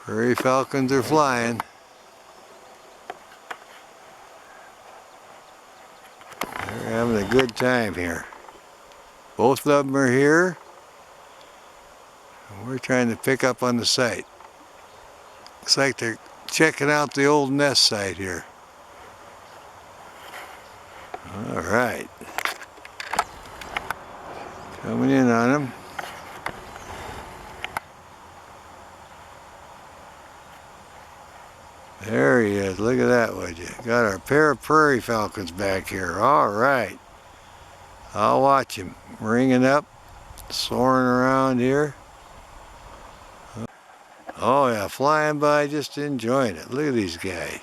Prairie falcons are flying. They're having a good time here. Both of them are here. We're trying to pick up on the site. Looks like they're checking out the old nest site here. All right. Coming in on them. There he is. Look at that, would you? Got our pair of prairie falcons back here. All right. I'll watch him. Ringing up, soaring around here. Oh yeah, flying by, just enjoying it. Look at these guys.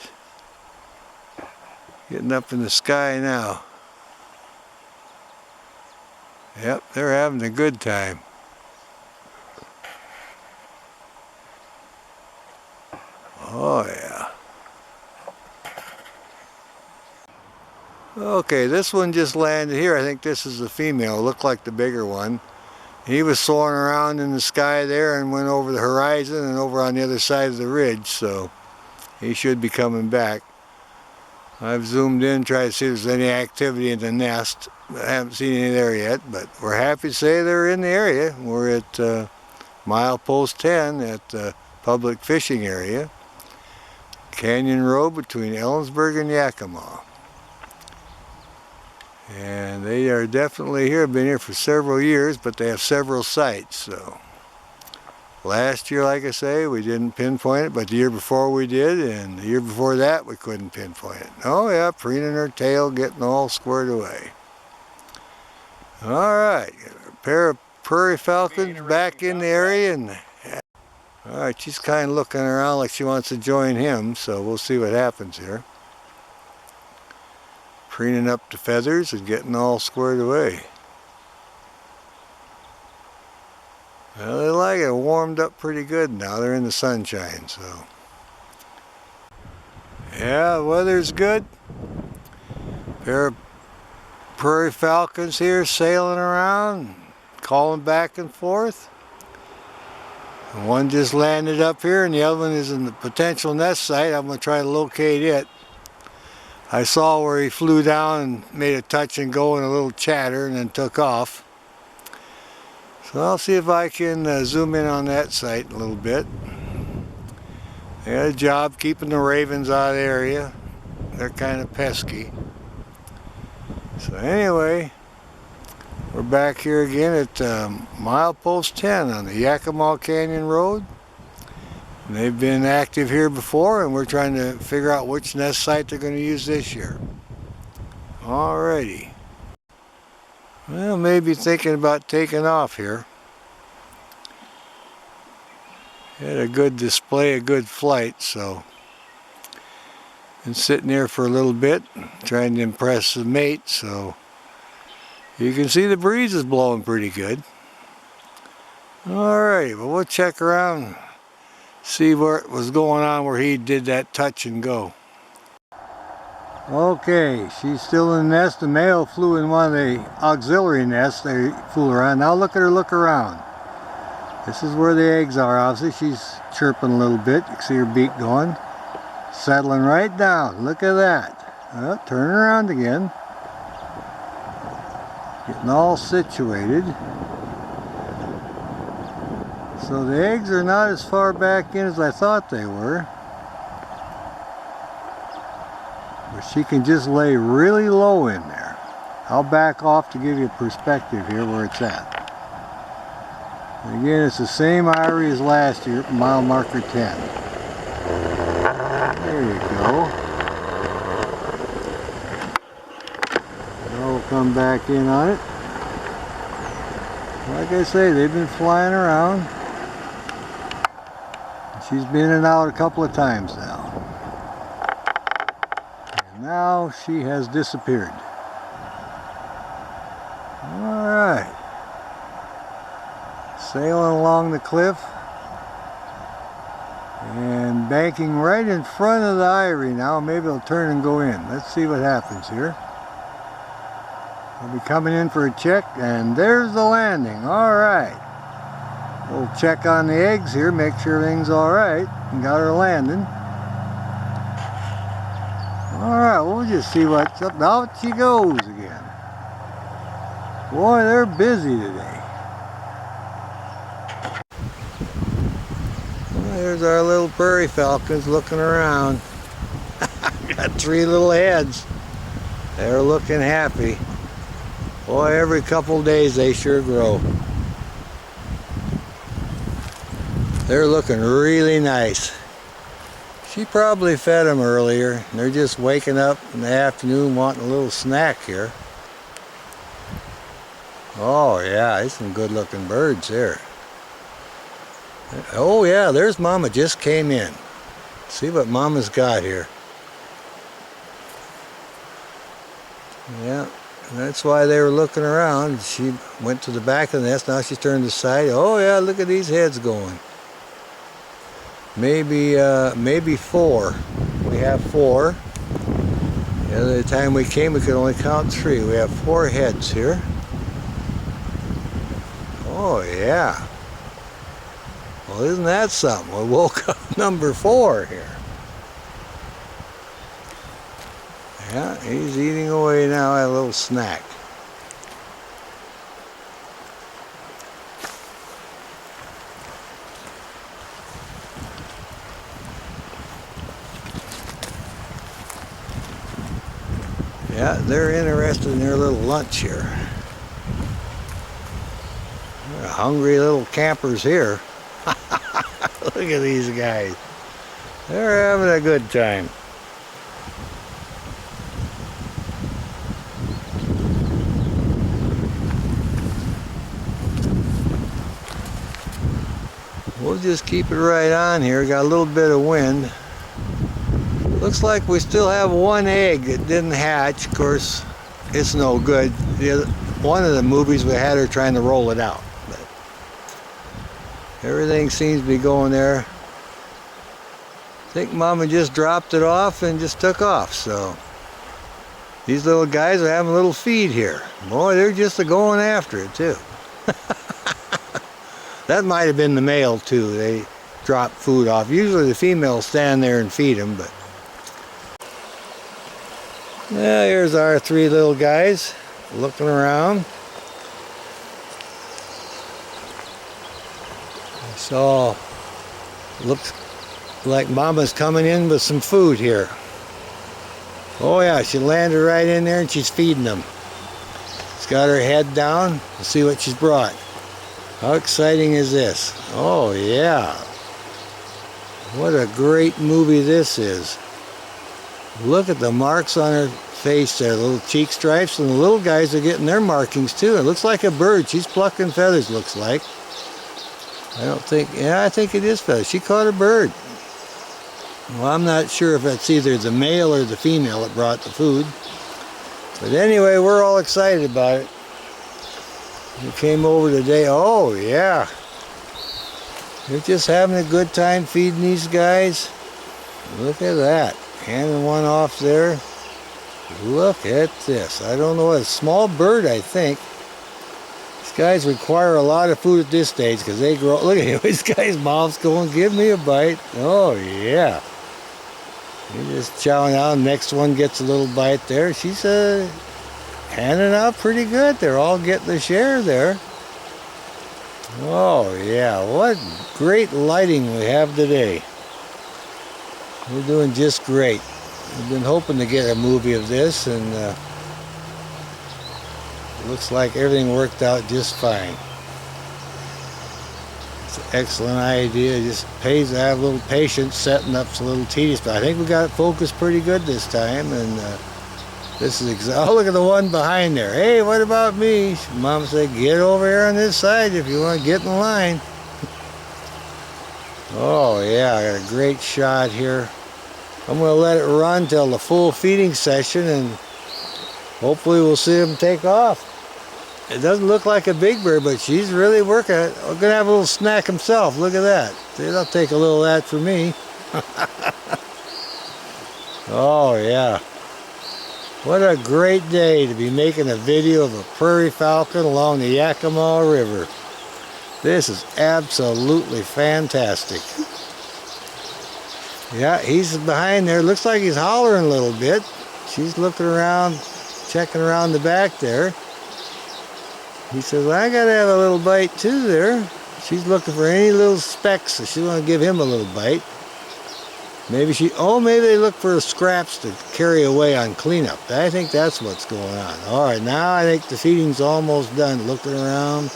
Getting up in the sky now. Yep, they're having a good time. Oh yeah. Okay, this one just landed here. I think this is the female. Looked like the bigger one. He was soaring around in the sky there and went over the horizon and over on the other side of the ridge, so he should be coming back. I've zoomed in, tried to see if there's any activity in the nest. I haven't seen any there yet, but we're happy to say they're in the area. We're at milepost 10 at the public fishing area. Canyon Road between Ellensburg and Yakima. And they are definitely here, been here for several years, but they have several sites. So last year, like I say, we didn't pinpoint it, but the year before we did, and the year before that we couldn't pinpoint it. Oh yeah, preening her tail, getting all squared away. All right, a pair of prairie falcons back in the area, and all right, she's kind of looking around like she wants to join him, so we'll see what happens here. Preening up the feathers and getting all squared away. Well, they like it. Warmed up pretty good now. They're in the sunshine, so. Yeah, the weather's good. Pair of prairie falcons here sailing around, calling back and forth. One just landed up here and the other one is in the potential nest site. I'm going to try to locate it. I saw where he flew down and made a touch and go and a little chatter and then took off. So I'll see if I can zoom in on that site a little bit. They got a job keeping the ravens out of the area. They're kind of pesky. So anyway, we're back here again at milepost 10 on the Yakima Canyon Road. And they've been active here before, and we're trying to figure out which nest site they're going to use this year. Alrighty. Well, maybe thinking about taking off here. Had a good display, a good flight, so been sitting there for a little bit, trying to impress the mate, so you can see the breeze is blowing pretty good. Alrighty, well, we'll check around, see what was going on where he did that touch and go. Okay, she's still in the nest. The male flew in one of the auxiliary nests. They fool around. Now look at her look around. This is where the eggs are, obviously. She's chirping a little bit. You can see her beak going. Settling right down. Look at that. Oh, turn around again. Getting all situated. So the eggs are not as far back in as I thought they were. But she can just lay really low in there. I'll back off to give you a perspective here where it's at. And again, it's the same eyrie as last year, mile marker 10. There you go. Now we'll come back in on it. Like I say, they've been flying around. She's been in and out a couple of times now. And now she has disappeared. Alright. Sailing along the cliff. And banking right in front of the eyrie now. Maybe it'll turn and go in. Let's see what happens here. We'll be coming in for a check, and there's the landing. Alright. We'll check on the eggs here, make sure everything's alright. And got her landing. Alright, we'll just see what's up. Out she goes again. Boy, they're busy today. Well, there's our little prairie falcons looking around. Got 3 little heads. They're looking happy. Boy, every couple days they sure grow. They're looking really nice. She probably fed them earlier, and they're just waking up in the afternoon wanting a little snack here. Oh yeah, there's some good looking birds here. Oh yeah, there's Mama, just came in. See what Mama's got here. Yeah, and that's why they were looking around. She went to the back of the nest, now she's turned to the side. Oh yeah, look at these heads going. Maybe 4. We have 4. The other time we came we could only count 3. We have 4 heads here. Oh yeah. Well, isn't that something? We woke up number 4 here. Yeah, he's eating away now at a little snack. Yeah, they're interested in their little lunch here. They're hungry little campers here. Look at these guys. They're having a good time. We'll just keep it right on here. Got a little bit of wind. Looks like we still have 1 egg that didn't hatch. Of course, it's no good. One of the movies we had her trying to roll it out. But everything seems to be going there. I think Mama just dropped it off and just took off. So these little guys are having a little feed here. Boy, they're just going after it too. That might have been the male too. They drop food off. Usually the females stand there and feed them, but yeah, here's our 3 little guys looking around. So looks like Mama's coming in with some food here. Oh yeah, she landed right in there and she's feeding them. She's got her head down. Let's see what she's brought. How exciting is this? Oh yeah. What a great movie this is. Look at the marks on her face there, little cheek stripes, and the little guys are getting their markings too. It looks like a bird. She's plucking feathers, looks like. I think it is feathers. She caught a bird. Well, I'm not sure if it's either the male or the female that brought the food. But anyway, we're all excited about it. We came over today. Oh yeah. They're just having a good time feeding these guys. Look at that. Handing one off there. Look at this. I don't know what. A small bird, I think. These guys require a lot of food at this stage because they grow. Look at him. This guy's mouth's going, give me a bite. Oh, yeah. He's just chowing out. Next one gets a little bite there. She's handing out pretty good. They're all getting a share there. Oh, yeah. What great lighting we have today. We're doing just great. We've been hoping to get a movie of this, and it looks like everything worked out just fine. It's an excellent idea. It just pays to have a little patience. Setting up's a little tedious, but I think we got it focused pretty good this time. And this is oh, look at the one behind there. Hey, what about me? Mom said, get over here on this side if you want to get in line. Oh yeah, I got a great shot here. I'm going to let it run till the full feeding session, and hopefully we'll see them take off. It doesn't look like a big bird, but she's really working it. I'm going to have a little snack himself. Look at that. They'll take a little of that for me. Oh yeah. What a great day to be making a video of a prairie falcon along the Yakima River. This is absolutely fantastic. Yeah, he's behind there. Looks like he's hollering a little bit. She's looking around, checking around the back there. He says, I gotta have a little bite too there. She's looking for any little specks, so she want to give him a little bite. Maybe they look for scraps to carry away on cleanup. I think that's what's going on. All right, now I think the feeding's almost done. Looking around,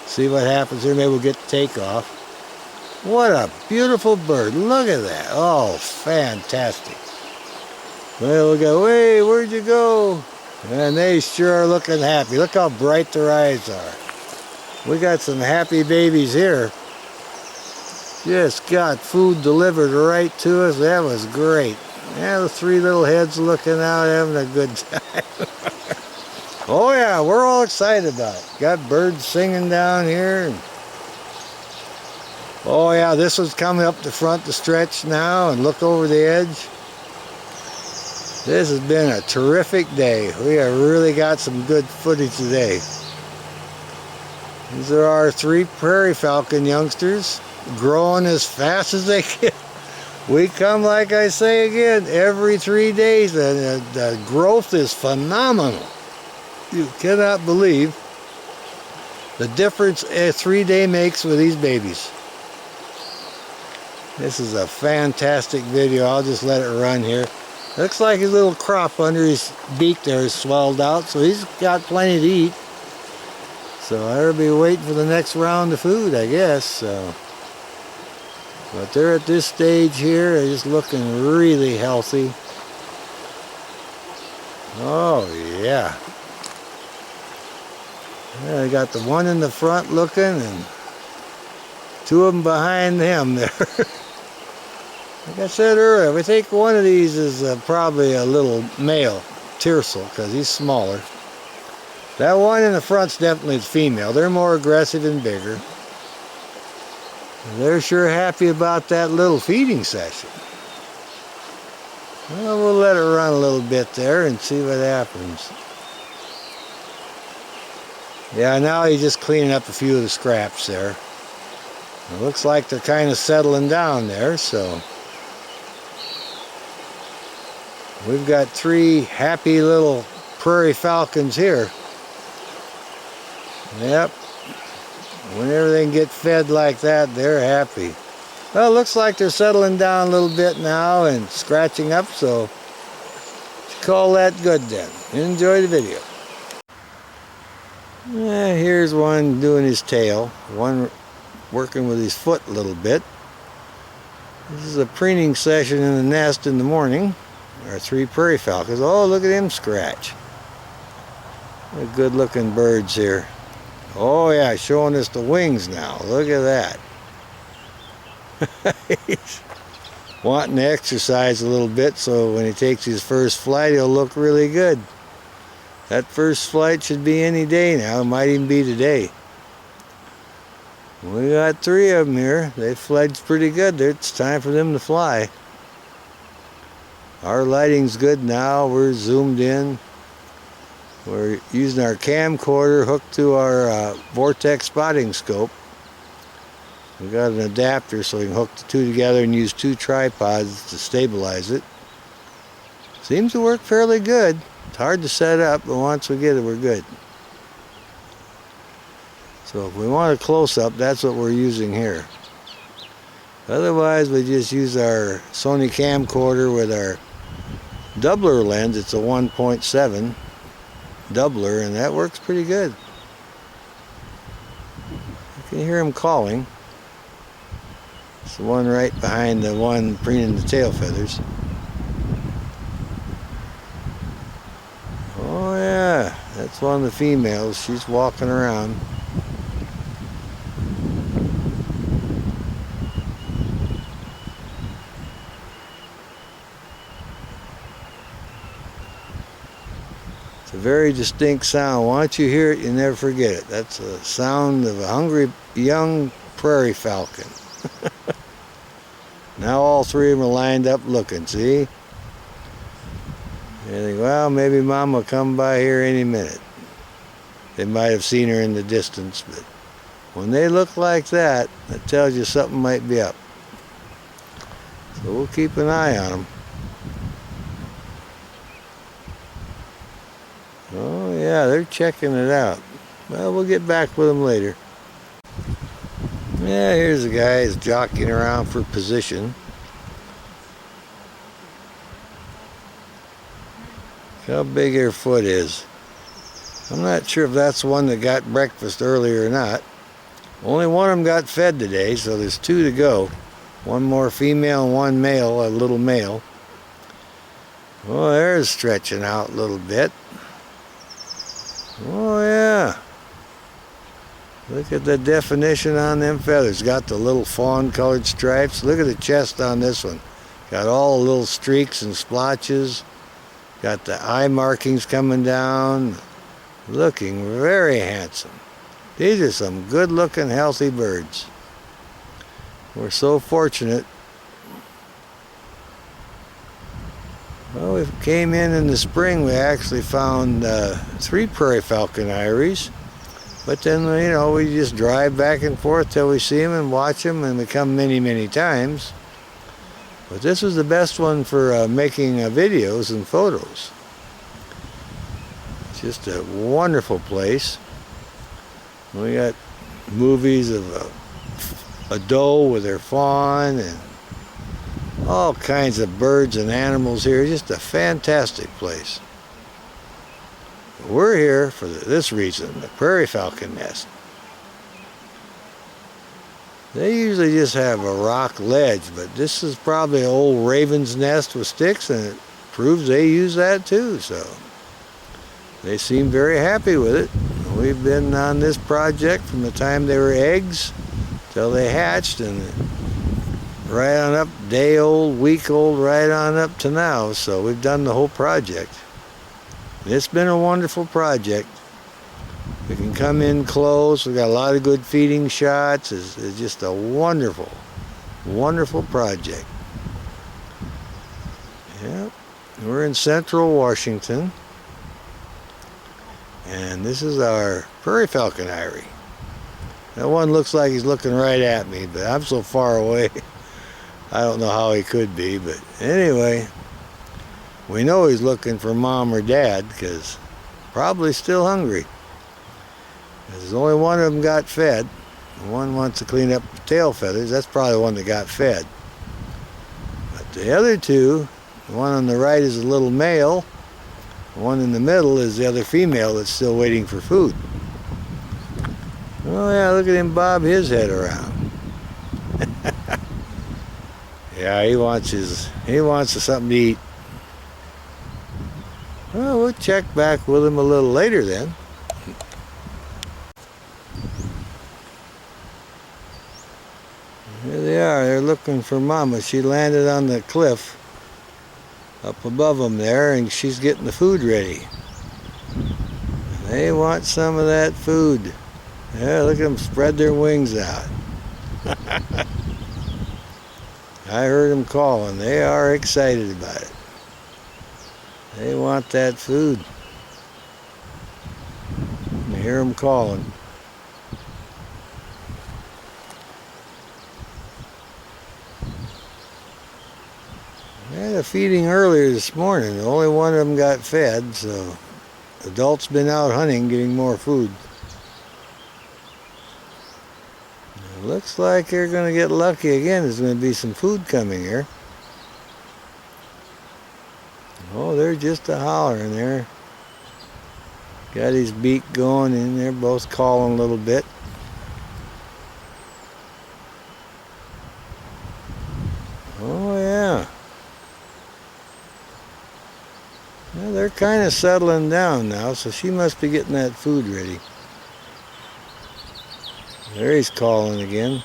see what happens here. Maybe we'll get the takeoff. What a beautiful bird. Look at that. Oh, fantastic. Well, we go, hey, where'd you go? And they sure are looking happy. Look how bright their eyes are. We got some happy babies here. Just got food delivered right to us. That was great. Yeah, the three little heads looking out, having a good time. Oh yeah, we're all excited about it. Got birds singing down here. Oh yeah, this one's coming up the front to stretch now and look over the edge. This has been a terrific day. We have really got some good footage today. These are our 3 prairie falcon youngsters, growing as fast as they can. We come, like I say again, every 3 days, and the growth is phenomenal. You cannot believe the difference a 3-day makes with these babies. This is a fantastic video. I'll just let it run here. Looks like his little crop under his beak there is swelled out, so he's got plenty to eat. So I'll be waiting for the next round of food, I guess. So, but they're at this stage here, they're just looking really healthy. Oh yeah. Yeah, they got the one in the front looking, and 2 of them behind them there. Like I said earlier, we think one of these is probably a little male tiercel because he's smaller. That one in the front's definitely the female. They're more aggressive and bigger. They're sure happy about that little feeding session. Well, we'll let it run a little bit there and see what happens. Yeah, now he's just cleaning up a few of the scraps there. It looks like they're kind of settling down there, so. We've got 3 happy little prairie falcons here. Yep. Whenever they can get fed like that, they're happy. Well, it looks like they're settling down a little bit now and scratching up, so call that good then. Enjoy the video. Yeah, here's one doing his tail, one working with his foot a little bit. This is a preening session in the nest in the morning. Our 3 prairie falcons. Oh, look at him scratch. What good looking birds here. Oh yeah, showing us the wings now. Look at that. He's wanting to exercise a little bit, so when he takes his first flight, he'll look really good. That first flight should be any day now. It might even be today. We got 3 of them here. They fledged pretty good. It's time for them to fly. Our lighting's good now. We're zoomed in. We're using our camcorder hooked to our vortex spotting scope. We got an adapter so we can hook the 2 together and use 2 tripods to stabilize it. Seems to work fairly good. It's hard to set up, but once we get it, we're good. So if we want a close-up, that's what we're using here. Otherwise, we just use our Sony camcorder with our doubler lens. It's a 1.7 doubler, and that works pretty good. You can hear him calling. It's the one right behind the one preening the tail feathers. Oh yeah, that's one of the females. She's walking around. It's a very distinct sound. Once you hear it, you never forget it. That's the sound of a hungry young prairie falcon. Now all 3 of them are lined up looking, see? You think, well, maybe Mom will come by here any minute. They might have seen her in the distance, but When they look like that, it tells you something might be up. So we'll keep an eye on them. Oh yeah, they're checking it out. Well, we'll get back with them later. Yeah, here's a guy who's jockeying around for position. Look how big her foot is. I'm not sure if that's the one that got breakfast earlier or not. Only one of them got fed today, so there's 2 to go. One more female and one male, a little male. Oh, there's stretching out a little bit. Oh yeah. Look at the definition on them feathers. Got the little fawn colored stripes. Look at the chest on this one. Got all the little streaks and splotches. Got the eye markings coming down. Looking very handsome. These are some good looking healthy birds. We're so fortunate. Well, we came in the spring. We actually found 3 prairie falcon eyries. But then, you know, we just drive back and forth till we see them and watch them, and we come many, many times. But this was the best one for making videos and photos. It's just a wonderful place. We got movies of a doe with her fawn and all kinds of birds and animals here. Just a fantastic place. We're here for this reason, the prairie falcon nest. They usually just have a rock ledge, but this is probably an old raven's nest with sticks, and it proves they use that too, so they seem very happy with it. We've been on this project from the time they were eggs till they hatched, and right on up, day old, week old, right on up to now, so we've done the whole project. It's been a wonderful project. We can come in close. We've got a lot of good feeding shots. It's just a wonderful, wonderful project. Yeah, we're in central Washington. And this is our prairie falcon eyrie. That one looks like he's looking right at me, but I'm so far away. I don't know how he could be, but anyway. We know he's looking for mom or dad, because probably still hungry. There's only one of them got fed. One wants to clean up the tail feathers. That's probably the one that got fed. But the other 2, the one on the right is a little male. The one in the middle is the other female that's still waiting for food. Oh yeah, look at him bob his head around. Yeah, he wants something to eat. Well, we'll check back with him a little later then. Here they are. They're looking for Mama. She landed on the cliff up above them there, and she's getting the food ready. They want some of that food. Yeah, look at them spread their wings out. I heard them calling. They are excited about it. They want that food. I hear them calling. I had a feeding earlier this morning. Only one of them got fed, so adults been out hunting getting more food. It looks like they're going to get lucky again. There's going to be some food coming here. Oh, they're just a hollering there. Got his beak going in there, both calling a little bit. Oh yeah. Well, they're kind of settling down now, so she must be getting that food ready. There he's calling again.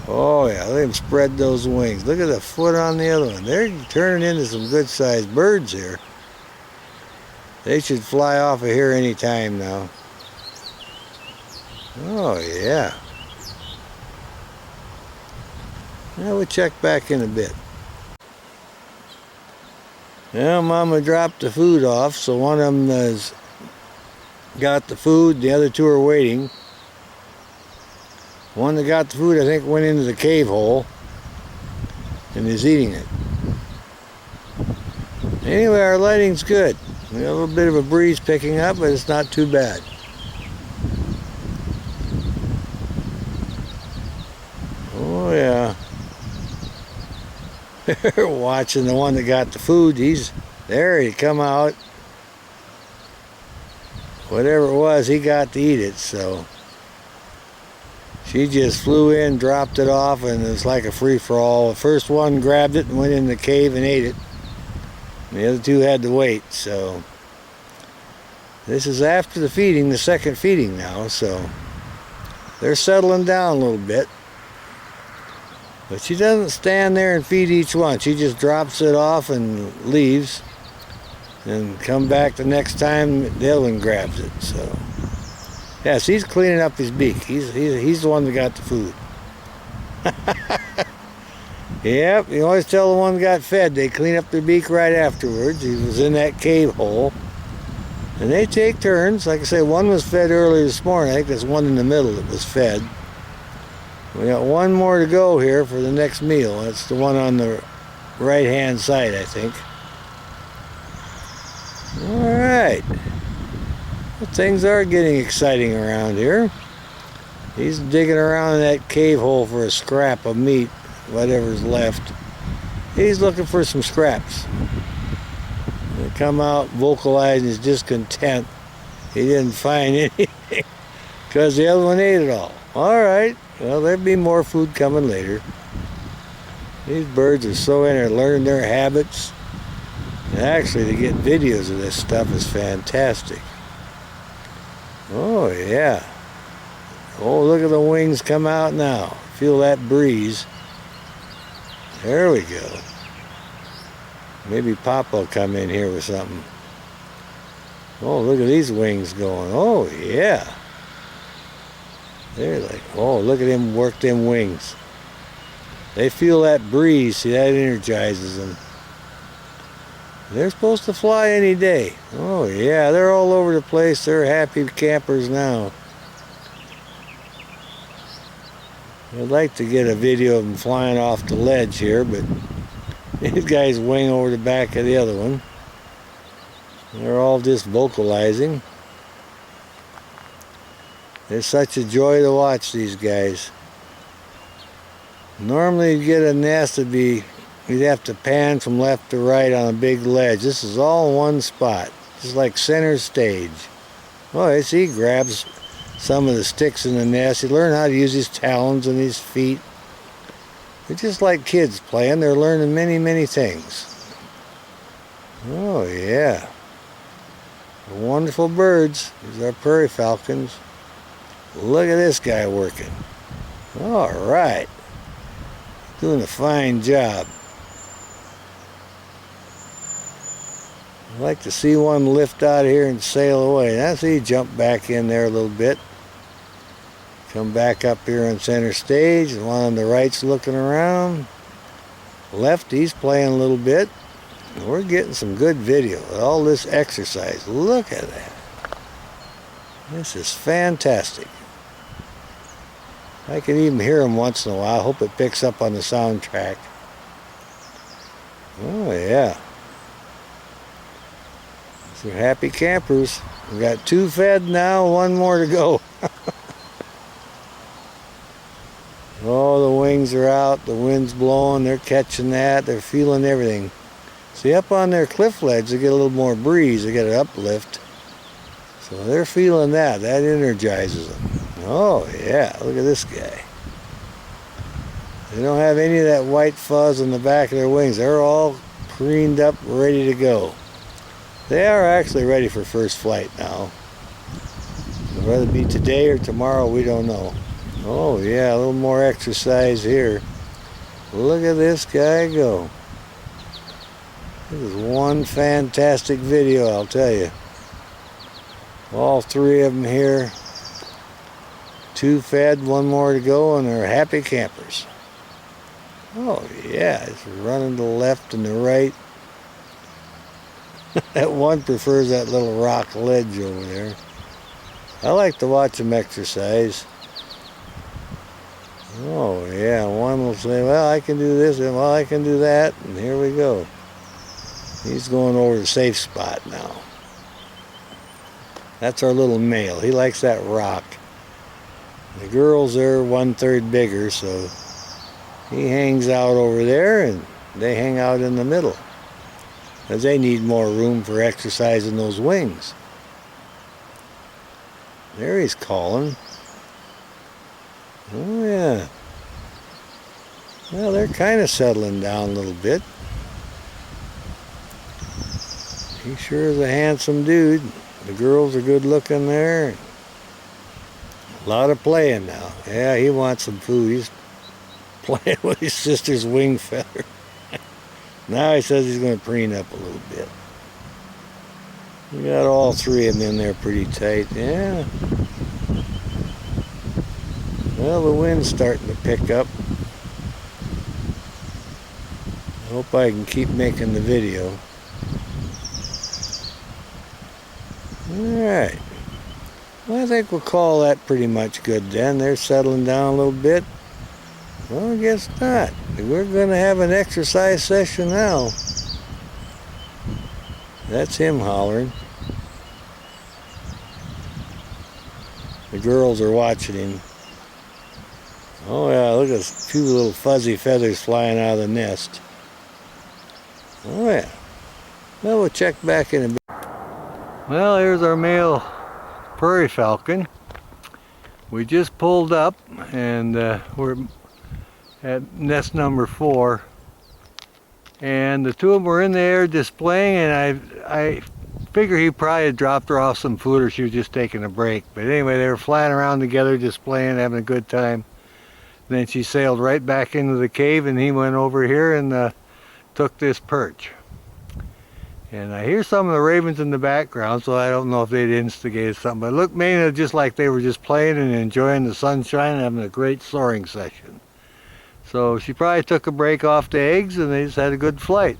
Oh yeah, let him spread those wings. Look at the foot on the other one. They're turning into some good-sized birds here. They should fly off of here any time now. Oh yeah. Now we'll check back in a bit. Well, Mama dropped the food off, so one of them is got the food, the other two are waiting. One that got the food, I think, went into the cave hole and is eating it. Anyway, our lighting's good. We have a little bit of a breeze picking up, but it's not too bad. Oh yeah. They're watching the one that got the food. He's there, he come out. Whatever it was, he got to eat it, so she just flew in, dropped it off, and it's like a free-for-all. The first one grabbed it and went in the cave and ate it. And the other two had to wait, so this is after the feeding, the second feeding now, so they're settling down a little bit. But she doesn't stand there and feed each one. She just drops it off and leaves, and come back the next time the other one grabs it. So yes, he's cleaning up his beak. He's the one that got the food. Yep, you always tell the one that got fed, they clean up their beak right afterwards. He was in that cave hole. And they take turns. Like I say, one was fed earlier this morning. I think there's one in the middle that was fed. We got one more to go here for the next meal. That's the one on the right-hand side, I think. All right. Well, things are getting exciting around here. He's digging around in that cave hole for a scrap of meat, whatever's left. He's looking for some scraps. They come out vocalizing his discontent. He didn't find anything because the other one ate it all. All right. Well, there'll be more food coming later. These birds are so in there learning their habits. And actually, to get videos of this stuff is fantastic. Oh, yeah. Oh, look at the wings come out now. Feel that breeze. There we go. Maybe Papa will come in here with something. Oh, look at these wings going. Oh, yeah. They're like, oh, look at him work them wings. They feel that breeze. See, that energizes them. They're supposed to fly any day. Oh, yeah, they're all over the place. They're happy campers now. I'd like to get a video of them flying off the ledge here, but these guys wing over the back of the other one. They're all just vocalizing. It's such a joy to watch these guys. Normally you'd get a nest that'd be, you'd have to pan from left to right on a big ledge. This is all in one spot. It's like center stage. Oh, I see he grabs some of the sticks in the nest. He learned how to use his talons and his feet. They're just like kids playing. They're learning many, many things. Oh, yeah. Wonderful birds. These are prairie falcons. Look at this guy working. All right. Doing a fine job. I'd like to see one lift out of here and sail away. Now see he jump back in there a little bit. Come back up here on center stage. The one on the right's looking around. Left, he's playing a little bit. We're getting some good video. All this exercise. Look at that. This is fantastic. I can even hear them once in a while. I hope it picks up on the soundtrack. Oh, yeah. These are happy campers. We got 2 fed now, 1 more to go. Oh, the wings are out, the wind's blowing, they're catching that, they're feeling everything. See, up on their cliff ledge, they get a little more breeze, they get an uplift. So they're feeling that energizes them. Oh, yeah, look at this guy. They don't have any of that white fuzz on the back of their wings. They're all preened up, ready to go. They are actually ready for first flight now. Whether it be today or tomorrow, we don't know. Oh yeah, a little more exercise here. Look at this guy go. This is one fantastic video, I'll tell you. All 3 of them here. 2 fed, 1 more to go, and they're happy campers. Oh yeah, it's running to the left and the right. That one prefers that little rock ledge over there. I like to watch them exercise. Oh yeah, one will say, well, I can do this, and well, I can do that, and here we go. He's going over the safe spot now. That's our little male. He likes that rock. The girls are 1/3 bigger, so he hangs out over there and they hang out in the middle, because they need more room for exercising those wings. There he's calling. Oh yeah. Well, they're kind of settling down a little bit. He sure is a handsome dude. The girls are good looking there. A lot of playing now. Yeah, he wants some food. He's playing with his sister's wing feather. Now he says he's going to preen up a little bit. We got all three of them in there pretty tight. Yeah. Well, the wind's starting to pick up. I hope I can keep making the video. Alright. Well, I think we'll call that pretty much good then. They're settling down a little bit. Well, I guess not. We're going to have an exercise session now. That's him hollering. The girls are watching him. Oh yeah, look at those few little fuzzy feathers flying out of the nest. Oh yeah. Well, we'll check back in a bit. Well, here's our male prairie falcon. We just pulled up and we're at nest number 4. And the two of them were in the air displaying, and I figure he probably had dropped her off some food or she was just taking a break. But anyway, they were flying around together, displaying, having a good time. And then she sailed right back into the cave, and he went over here and took this perch. And I hear some of the ravens in the background, so I don't know if they'd instigated something. But it looked mainly just like they were just playing and enjoying the sunshine and having a great soaring session. So she probably took a break off the eggs and they just had a good flight.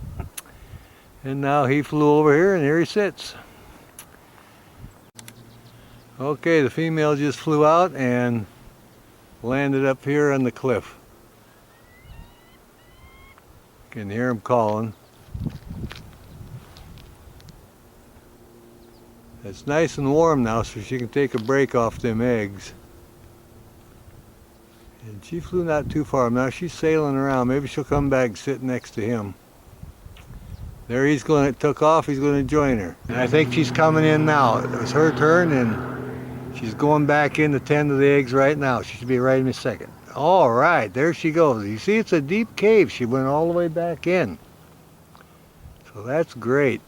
And now he flew over here and here he sits. Okay, the female just flew out and landed up here on the cliff. Can hear him calling. It's nice and warm now, so she can take a break off them eggs. And she flew not too far. Now she's sailing around. Maybe she'll come back and sit next to him. There he's going to took off. He's going to join her. And I think she's coming in now. It was her turn, and she's going back in to tend to the eggs right now. She should be right in a second. All right, there she goes. You see, it's a deep cave. She went all the way back in. So that's great.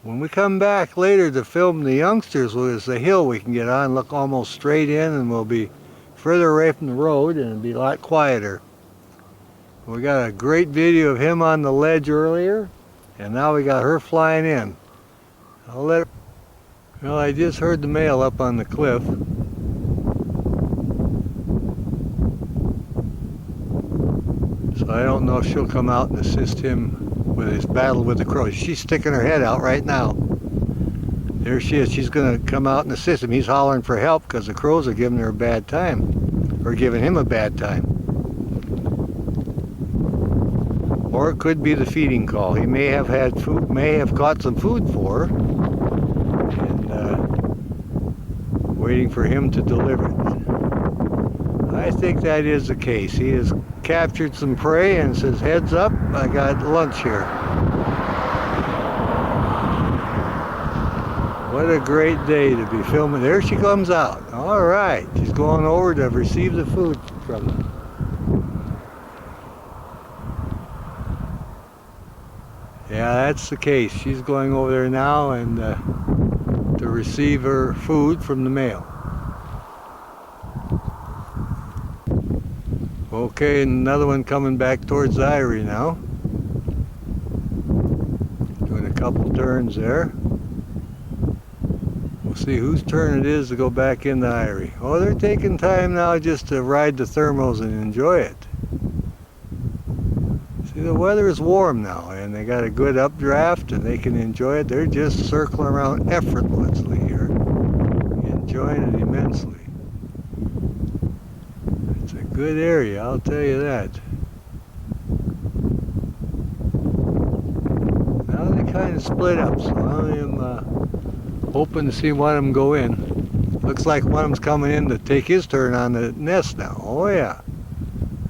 When we come back later to film the youngsters, there's a hill we can get on, look almost straight in, and we'll be further away from the road and it'll be a lot quieter. We got a great video of him on the ledge earlier, and now we got her flying in. I'll let her. Well, I just heard the male up on the cliff. So I don't know if she'll come out and assist him with his battle with the crows. She's sticking her head out right now. There she is. She's going to come out and assist him. He's hollering for help because the crows are giving her a bad time, or giving him a bad time. Or it could be the feeding call. He may have had food, may have caught some food for her, and waiting for him to deliver it. I think that is the case. He has captured some prey and says, heads up, I got lunch here. What a great day to be filming. There she comes out. All right, she's going over to receive the food from them. Yeah, that's the case. She's going over there now and to receive her food from the male. Okay, another one coming back towards the eyrie now. Doing a couple turns there. We'll see whose turn it is to go back in the eyrie. Oh, they're taking time now just to ride the thermals and enjoy it. See, the weather is warm now and they got a good updraft and they can enjoy it. They're just circling around effortlessly here. Enjoy enjoying it immensely. It's a good area, I'll tell you that. Now they kind of split up, so I am hoping to see one of them go in. Looks like one of them's coming in to take his turn on the nest now. Oh yeah.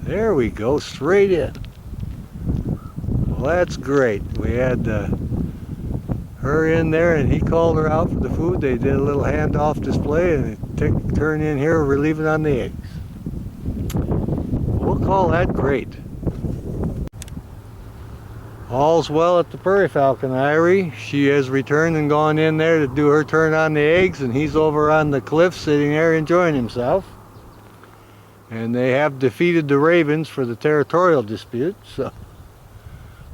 There we go, straight in. Well, that's great. We had her in there and he called her out for the food. They did a little handoff display and they took a turn in here relieving on the eggs. We'll call that great. All's well at the Prairie Falcon Eyrie. She has returned and gone in there to do her turn on the eggs, and he's over on the cliff sitting there enjoying himself. And they have defeated the ravens for the territorial dispute, so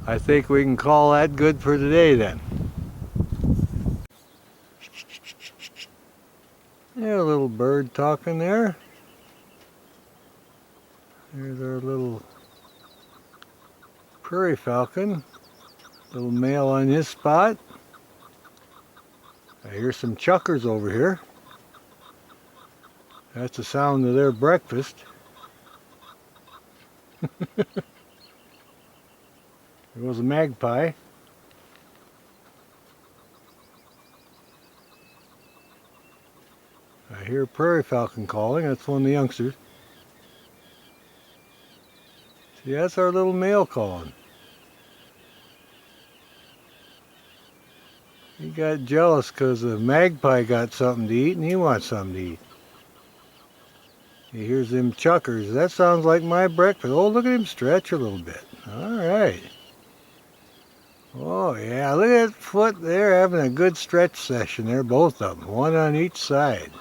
I think we can call that good for today then. There's a little bird talking there. There's our little Prairie Falcon, little male on his spot. I hear some chuckers over here. That's the sound of their breakfast. There goes a magpie. I hear a Prairie Falcon calling. That's one of the youngsters. See, that's our little male calling. He got jealous because the magpie got something to eat and he wants something to eat. He hears them chuckers. That sounds like my breakfast. Oh, look at him stretch a little bit. All right. Oh, yeah. Look at that foot there having a good stretch session there, both of them. One on each side.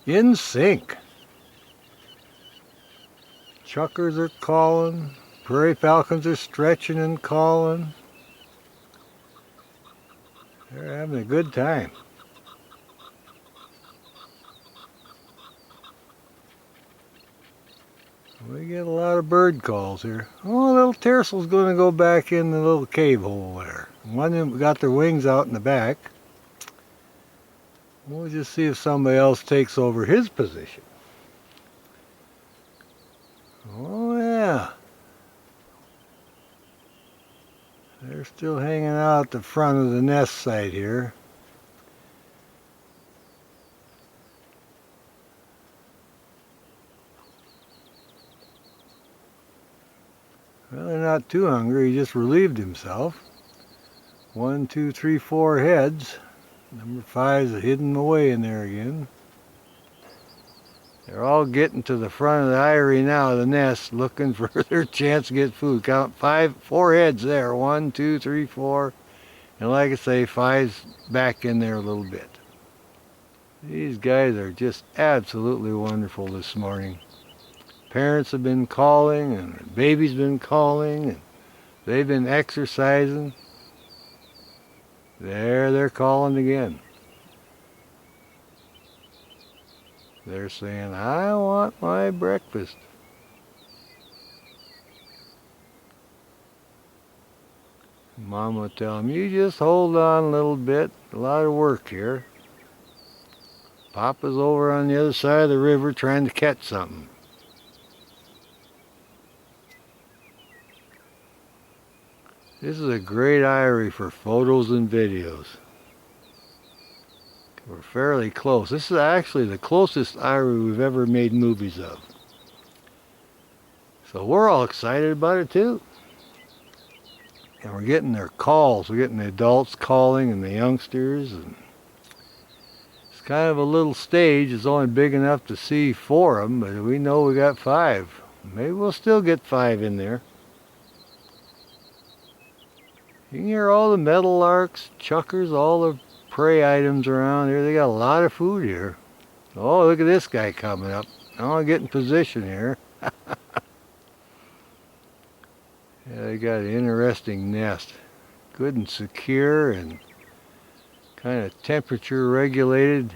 In sync. Chuckers are calling. Prairie Falcons are stretching and calling. They're having a good time. We get a lot of bird calls here. Oh, little tercel's going to go back in the little cave hole there. One of them got their wings out in the back. We'll just see if somebody else takes over his position. Oh yeah. They're still hanging out at the front of the nest site here. Well, they're not too hungry. He just relieved himself. 1, 2, 3, 4 heads. Number 5's hidden away in there again. They're all getting to the front of the eyrie now, the nest, looking for their chance to get food. Count 4 heads there. 1, 2, 3, 4. And like I say, 5's back in there a little bit. These guys are just absolutely wonderful this morning. Parents have been calling, and the baby's been calling, and they've been exercising. There they're calling again. They're saying, I want my breakfast. Mom will tell them, you just hold on a little bit. A lot of work here. Papa's over on the other side of the river trying to catch something. This is a great eyrie for photos and videos. We're fairly close. This is actually the closest eyrie we've ever made movies of. So we're all excited about it too. And we're getting their calls. We're getting the adults calling and the youngsters. And it's kind of a little stage. It's only big enough to see 4 of them, but we know we got 5. Maybe we'll still get 5 in there. You can hear all the meadowlarks, chuckers, all the prey items around here. They got a lot of food here. Oh, look at this guy coming up. I'll get in position here. Yeah, they got an interesting nest. Good and secure and kind of temperature regulated.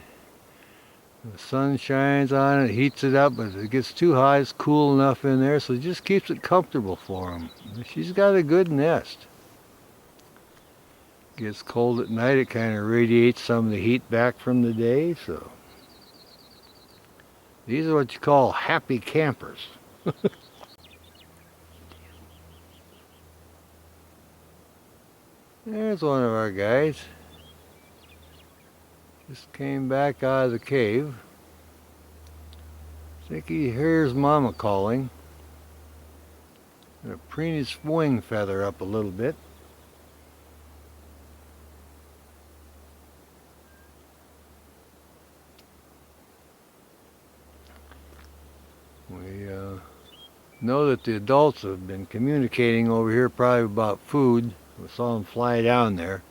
The sun shines on it, heats it up, but if it gets too hot, it's cool enough in there, so it just keeps it comfortable for them. She's got a good nest. Gets cold at night, it kind of radiates some of the heat back from the day, so These are what you call happy campers. There's one of our guys. Just came back out of the cave. I think he hears Mama calling. Gonna preen his wing feather up a little bit. We know that the adults have been communicating over here probably about food. We saw them fly down there.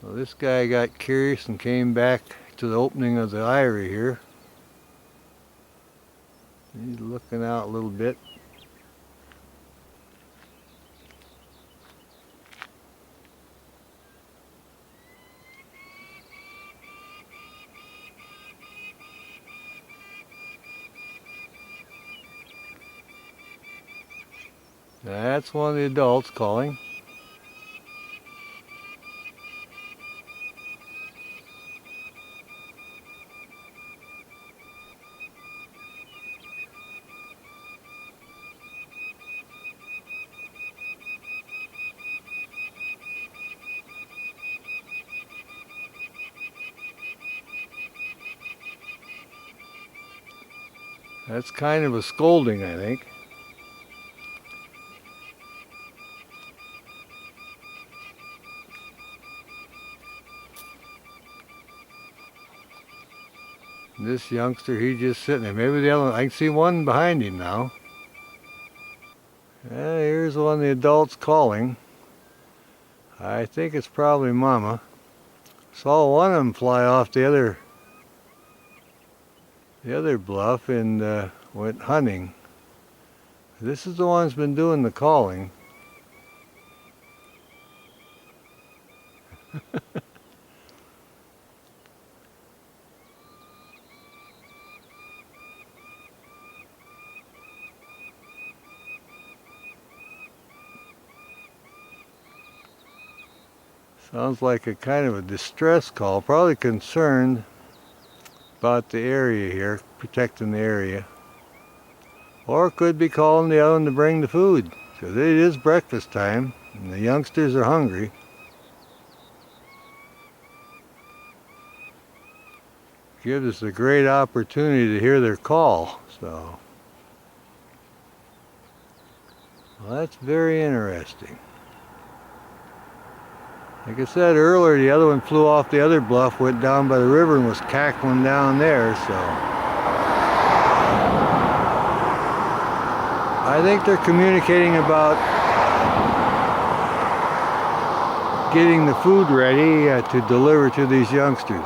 So this guy got curious and came back to the opening of the eyrie here. He's looking out a little bit. That's one of the adults calling. That's kind of a scolding, I think. This youngster, he's just sitting there. Maybe the other one, I can see one behind him now. Here's one of the adults calling. I think it's probably Mama. Saw one of them fly off the other bluff and went hunting. This is the one that's been doing the calling. Sounds like a kind of a distress call, probably concerned about the area here, protecting the area. Or could be calling the other one to bring the food, because it is breakfast time and the youngsters are hungry. Gives us a great opportunity to hear their call, so. Well, that's very interesting. Like I said earlier, the other one flew off the other bluff, went down by the river and was cackling down there, so. I think they're communicating about getting the food ready to deliver to these youngsters.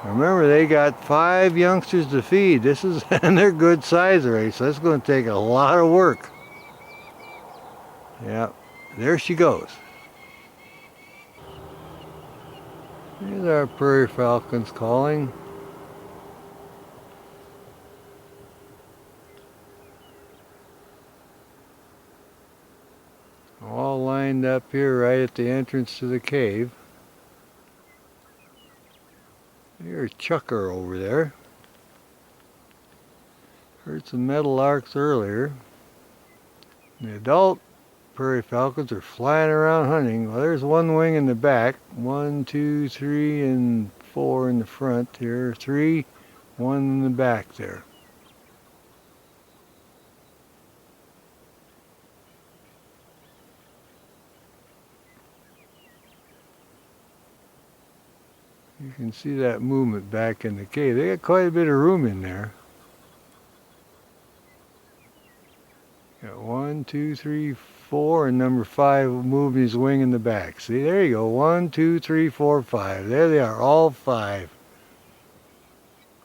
Remember, they got 5 youngsters to feed. This is, and they're good size already, so it's going to take a lot of work. Yeah. There she goes. Here's our prairie falcons calling. All lined up here right at the entrance to the cave. Here's Chucker over there. Heard some meadowlarks earlier. The adult prairie falcons are flying around hunting. Well, there's one wing in the back. 1, 2, 3, and 4 in the front here. 3, 1 in the back there. You can see that movement back in the cave. They got quite a bit of room in there. Got 1, 2, 3, 4, and number 5 moving his wing in the back. See, there you go. 1, 2, 3, 4, 5. There they are, all 5.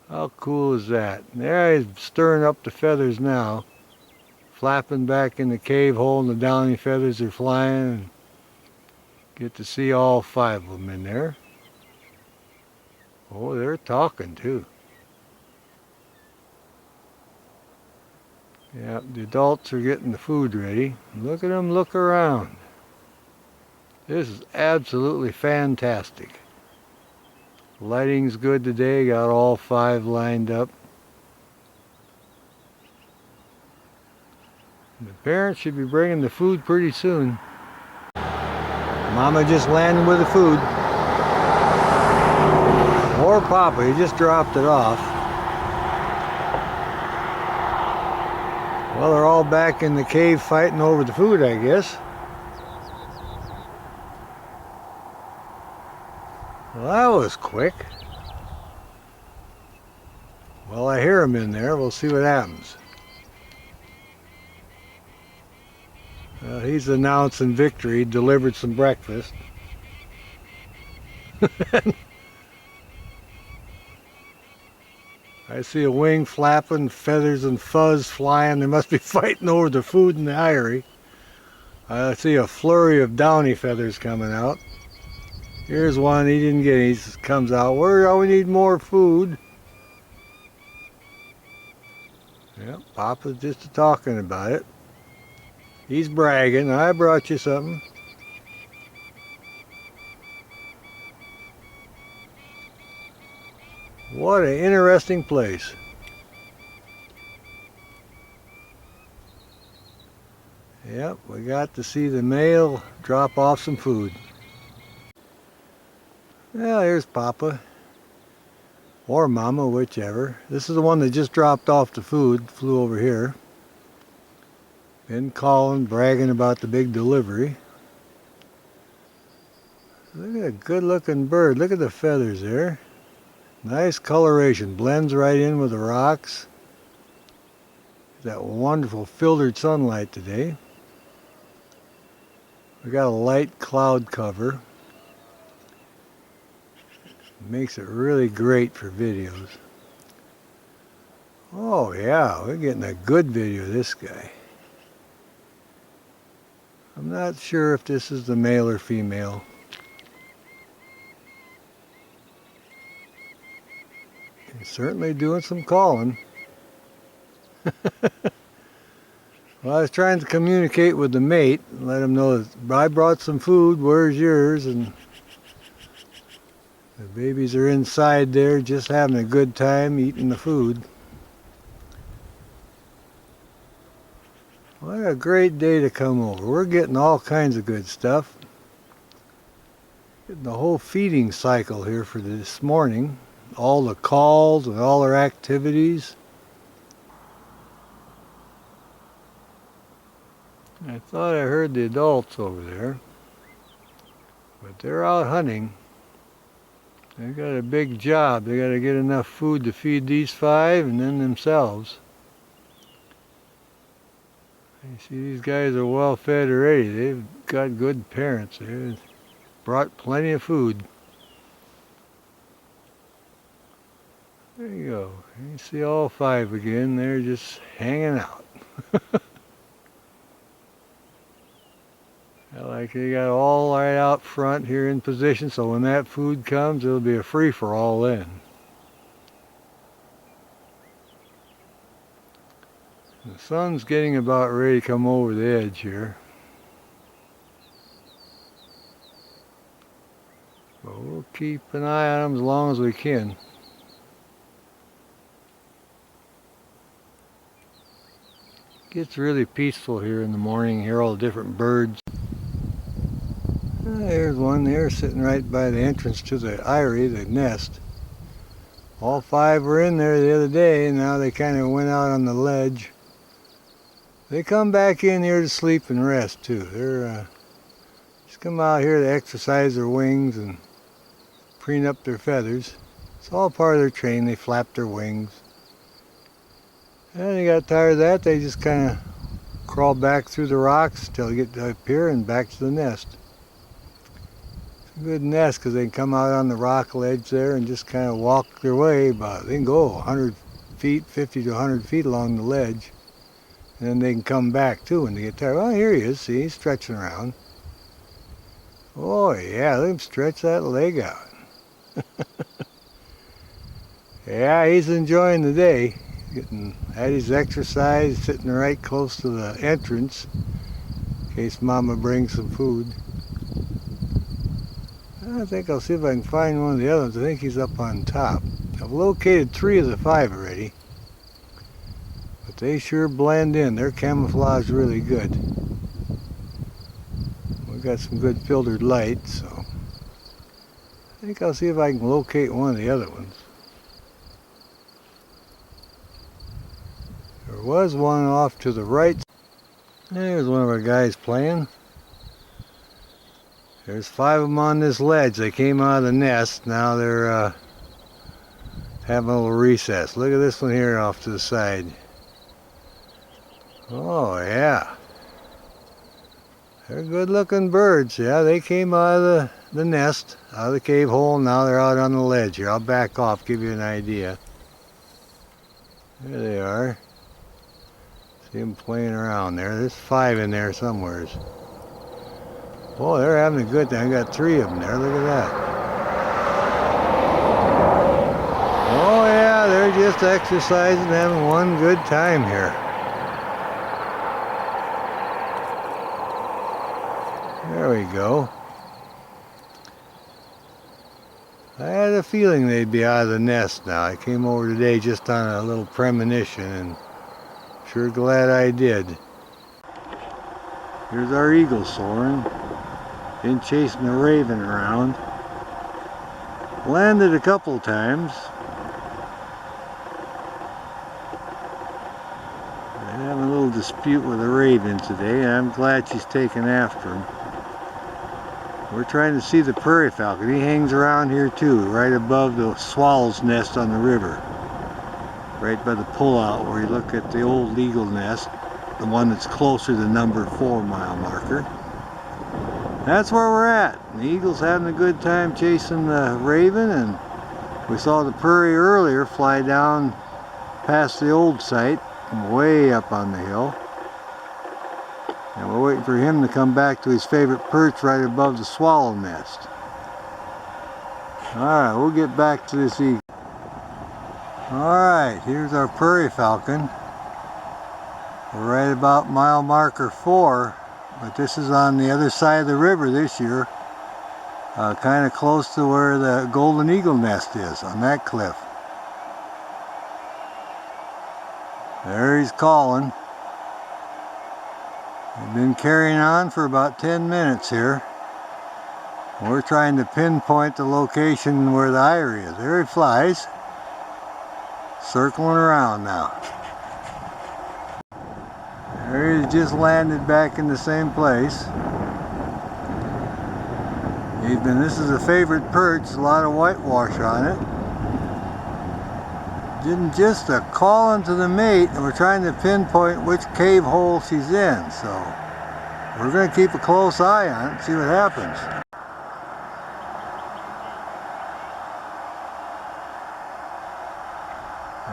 How cool is that? There he's stirring up the feathers now. Flapping back in the cave hole, and the downy feathers are flying. And get to see all 5 of them in there. Oh, they're talking too. Yeah, the adults are getting the food ready. Look at them look around. This is absolutely fantastic. Lighting's good today, got all 5 lined up. The parents should be bringing the food pretty soon. Mama just landed with the food. Or Papa, he just dropped it off. Well, they're all back in the cave fighting over the food, I guess. Well, that was quick. Well, I hear him in there. We'll see what happens. He's announcing victory. He delivered some breakfast. I see a wing flapping, feathers and fuzz flying. They must be fighting over the food in the eyrie. I see a flurry of downy feathers coming out. Here's one he didn't get. He comes out. We need more food. Yep, Papa's just talking about it. He's bragging. I brought you something. What an interesting place. Yep, we got to see the male drop off some food. Well, here's Papa. Or Mama, whichever. This is the one that just dropped off the food, flew over here. Been calling, bragging about the big delivery. Look at a good looking bird. Look at the feathers there. Nice coloration, blends right in with the rocks. That wonderful filtered sunlight today. We got a light cloud cover. Makes it really great for videos. Oh yeah, we're getting a good video of this guy. I'm not sure if this is the male or female. He's certainly doing some calling. Well, I was trying to communicate with the mate and let him know that I brought some food, where's yours? And the babies are inside there just having a good time eating the food. What a great day to come over. We're getting all kinds of good stuff. Getting the whole feeding cycle here for this morning. All the calls and all their activities. I thought I heard the adults over there, but they're out hunting. They got a big job. They got to get enough food to feed these 5 and then themselves. You see, these guys are well fed already. They've got good parents. They brought plenty of food. There you go. You see all 5 again. They're just hanging out. Like they got all right out front here in position, so when that food comes, it'll be a free-for-all then. The sun's getting about ready to come over the edge here. But we'll keep an eye on them as long as we can. Gets really peaceful here in the morning. Hear all the different birds. There's one there sitting right by the entrance to the eyrie, the nest. All 5 were in there the other day, and now they kind of went out on the ledge. They come back in here to sleep and rest too. They're just come out here to exercise their wings and preen up their feathers. It's all part of their training. They flap their wings. And they got tired of that. They just kind of crawl back through the rocks till they get up here and back to the nest. It's a good nest because they can come out on the rock ledge there and just kind of walk their way about. They can go 100 feet, 50 to 100 feet along the ledge. And then they can come back too when they get tired. Oh, here he is. See, he's stretching around. Oh yeah, let him stretch that leg out. Yeah, he's enjoying the day. Had his exercise, sitting right close to the entrance in case Mama brings some food. I think I'll see if I can find one of the other ones. I think he's up on top. I've located 3 of the 5 already. But they sure blend in. Their camouflage really good. We've got some good filtered light, so I think I'll see if I can locate one of the other ones. There was one off to the right. There's one of our guys playing. There's 5 of them on this ledge. They came out of the nest. Now they're having a little recess. Look at this one here off to the side. Oh yeah. They're good looking birds. Yeah, they came out of the nest, out of the cave hole. Now they're out on the ledge here. I'll back off, give you an idea. There they are. See them playing around there. There's 5 in there somewheres. Oh, they're having a good time. I got 3 of them there. Look at that. Oh yeah, they're just exercising, having one good time here. There we go. I had a feeling they'd be out of the nest now. I came over today just on a little premonition, and sure glad I did. Here's our eagle soaring. Been chasing the raven around. Landed a couple times. I'm having a little dispute with the raven today, and I'm glad she's taken after him. We're trying to see the prairie falcon. He hangs around here too, right above the swallow's nest on the river. Right by the pullout where you look at the old eagle nest, the one that's closer to the number 4 mile marker. That's where we're at. The eagle's having a good time chasing the raven, and we saw the prairie earlier fly down past the old site, way up on the hill. And we're waiting for him to come back to his favorite perch right above the swallow nest. Alright, we'll get back to this eagle. Alright, here's our prairie falcon. We're right about mile marker 4. But this is on the other side of the river this year, kind of close to where the golden eagle nest is, on that cliff. There he's calling. We've been carrying on for about 10 minutes here. We're trying to pinpoint the location where the eyrie is. There he flies, circling around now. There he's just landed back in the same place. This is a favorite perch, a lot of whitewash on it. Didn't just calling to the mate, and we're trying to pinpoint which cave hole she's in. So we're going to keep a close eye on it and see what happens.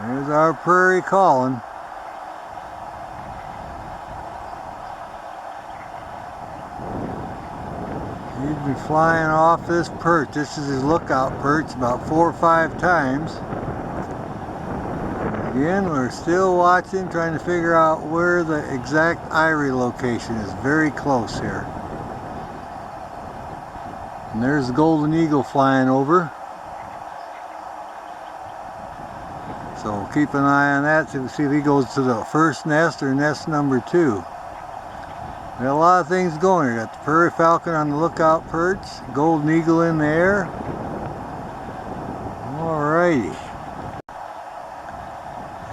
There's our prairie calling. He's been flying off this perch. This is his lookout perch about 4 or 5 times. Again, we're still watching, trying to figure out where the exact eyrie location is. Very close here. And there's the golden eagle flying over. So we'll keep an eye on that to see if he goes to the first nest or nest number 2. We got a lot of things going. We got the prairie falcon on the lookout perch, golden eagle in the air. Alrighty.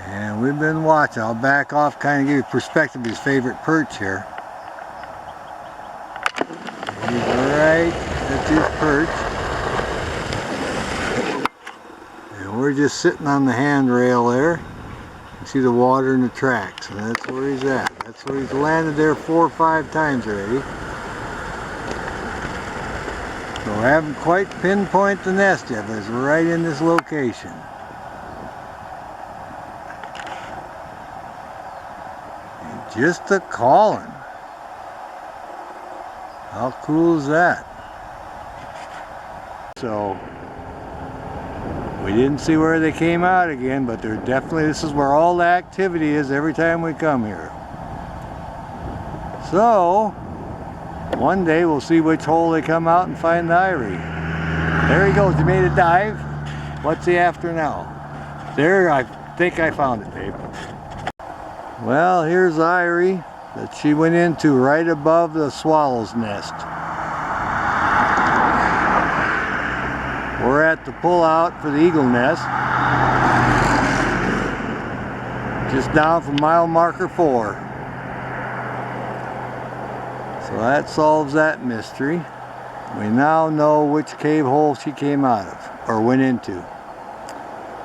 And we've been watching. I'll back off, kind of give you perspective of his favorite perch here. He's right at his perch. And we're just sitting on the handrail there. You see the water in the tracks, and that's where he's at. That's where he's landed there 4 or 5 times already. So I haven't quite pinpointed the nest yet, but it's right in this location. And just a calling. How cool is that? So we didn't see where they came out again, but they're definitely, this is where all the activity is every time we come here. So, one day we'll see which hole they come out and find the eyrie. There he goes, he made a dive. What's he after now? There, I think I found it, babe. Well, here's Irie that she went into right above the swallow's nest. We're at the pull-out for the eagle nest. Just down from mile marker 4. So that solves that mystery. We now know which cave hole she came out of, or went into.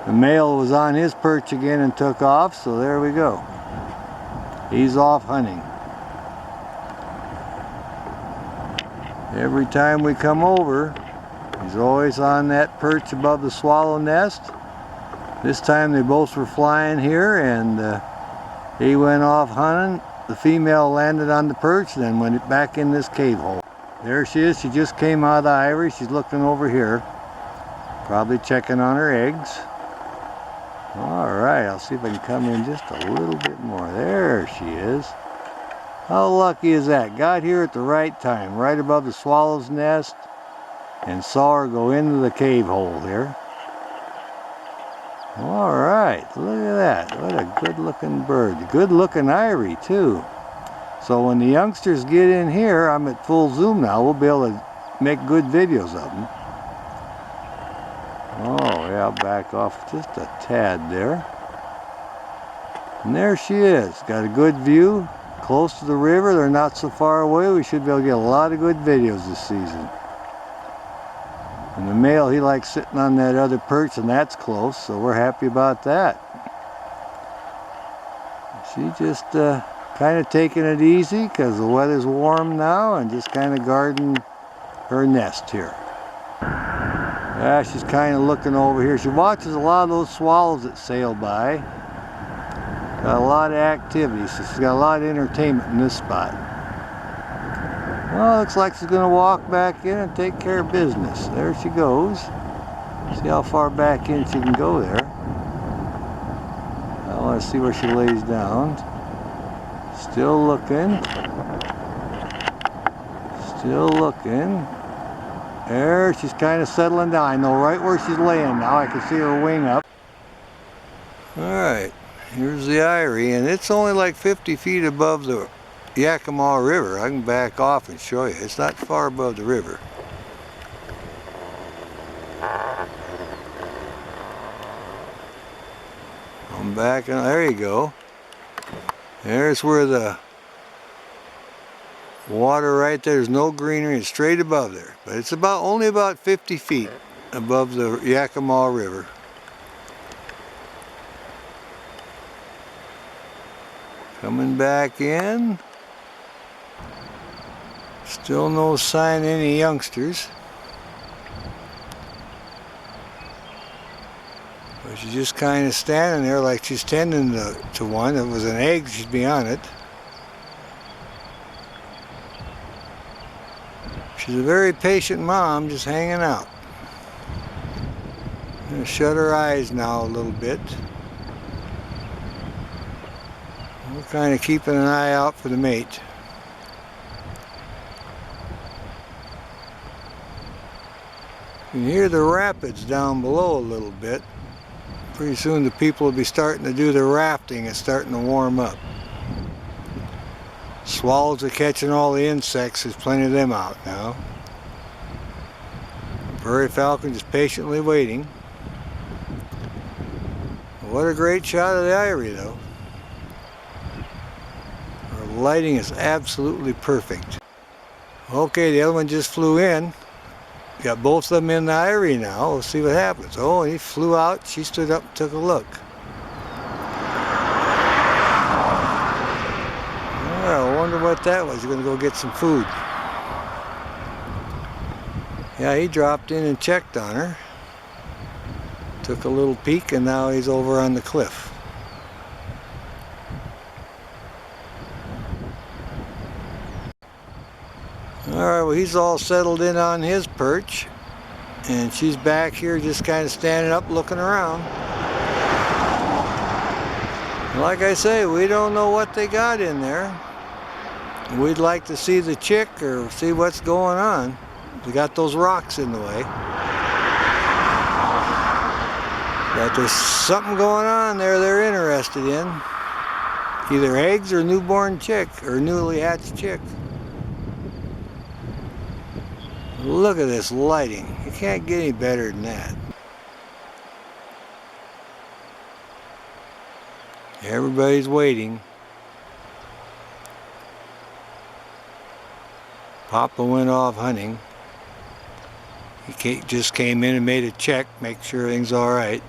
The male was on his perch again and took off, so there we go. He's off hunting. Every time we come over, he's always on that perch above the swallow nest. This time they both were flying here, and he went off hunting. The female landed on the perch, then went back in this cave hole. There she is. She just came out of the ivory. She's looking over here, probably checking on her eggs. All right, I'll see if I can come in just a little bit more. There she is. How lucky is that? Got here at the right time, right above the swallow's nest, and saw her go into the cave hole there. All right, look at that. What a good looking bird. Good looking ivory too. So when the youngsters get in here, I'm at full zoom now, we'll be able to make good videos of them. Oh yeah, I'll back off just a tad there. And there she is. Got a good view, close to the river. They're not so far away. We should be able to get a lot of good videos this season. And the male, he likes sitting on that other perch, and that's close, so we're happy about that. She just kind of taking it easy because the weather's warm now, and just kind of guarding her nest here. Yeah, she's kind of looking over here. She watches a lot of those swallows that sail by. Got a lot of activity, so she's got a lot of entertainment in this spot. Well, looks like she's going to walk back in and take care of business. There she goes. See how far back in she can go there. I want to see where she lays down. Still looking. Still looking. There, she's kind of settling down. I know right where she's laying now. I can see her wing up. Alright, here's the Irie, and it's only like 50 feet above the Yakima River. I can back off and show you. It's not far above the river. I'm back, and there you go. There's where the water right there. There's no greenery. It's straight above there, but it's only about 50 feet above the Yakima River. Coming back in. Still no sign of any youngsters. But she's just kind of standing there like she's tending to one. If it was an egg, she'd be on it. She's a very patient mom, just hanging out. I'm going to shut her eyes now a little bit. We're kind of keeping an eye out for the mate. You can hear the rapids down below a little bit. Pretty soon the people will be starting to do their rafting. It's starting to warm up. Swallows are catching all the insects. There's plenty of them out now. Prairie falcon just patiently waiting. What a great shot of the ivory though. Our lighting is absolutely perfect. Okay, the other one just flew in. Got both of them in the ivory now. We'll see what happens. Oh, he flew out. She stood up and took a look. I wonder what that was. He's going to go get some food. Yeah, he dropped in and checked on her. Took a little peek, and now he's over on the cliff. Alright, well, he's all settled in on his perch, and she's back here just kind of standing up looking around. Like I say, we don't know what they got in there. We'd like to see the chick or see what's going on. We got those rocks in the way. But there's something going on there they're interested in. Either eggs or newborn chick, or newly hatched chick. Look at this lighting. You can't get any better than that. Everybody's waiting. Papa went off hunting. He just came in and made a check, make sure everything's all right.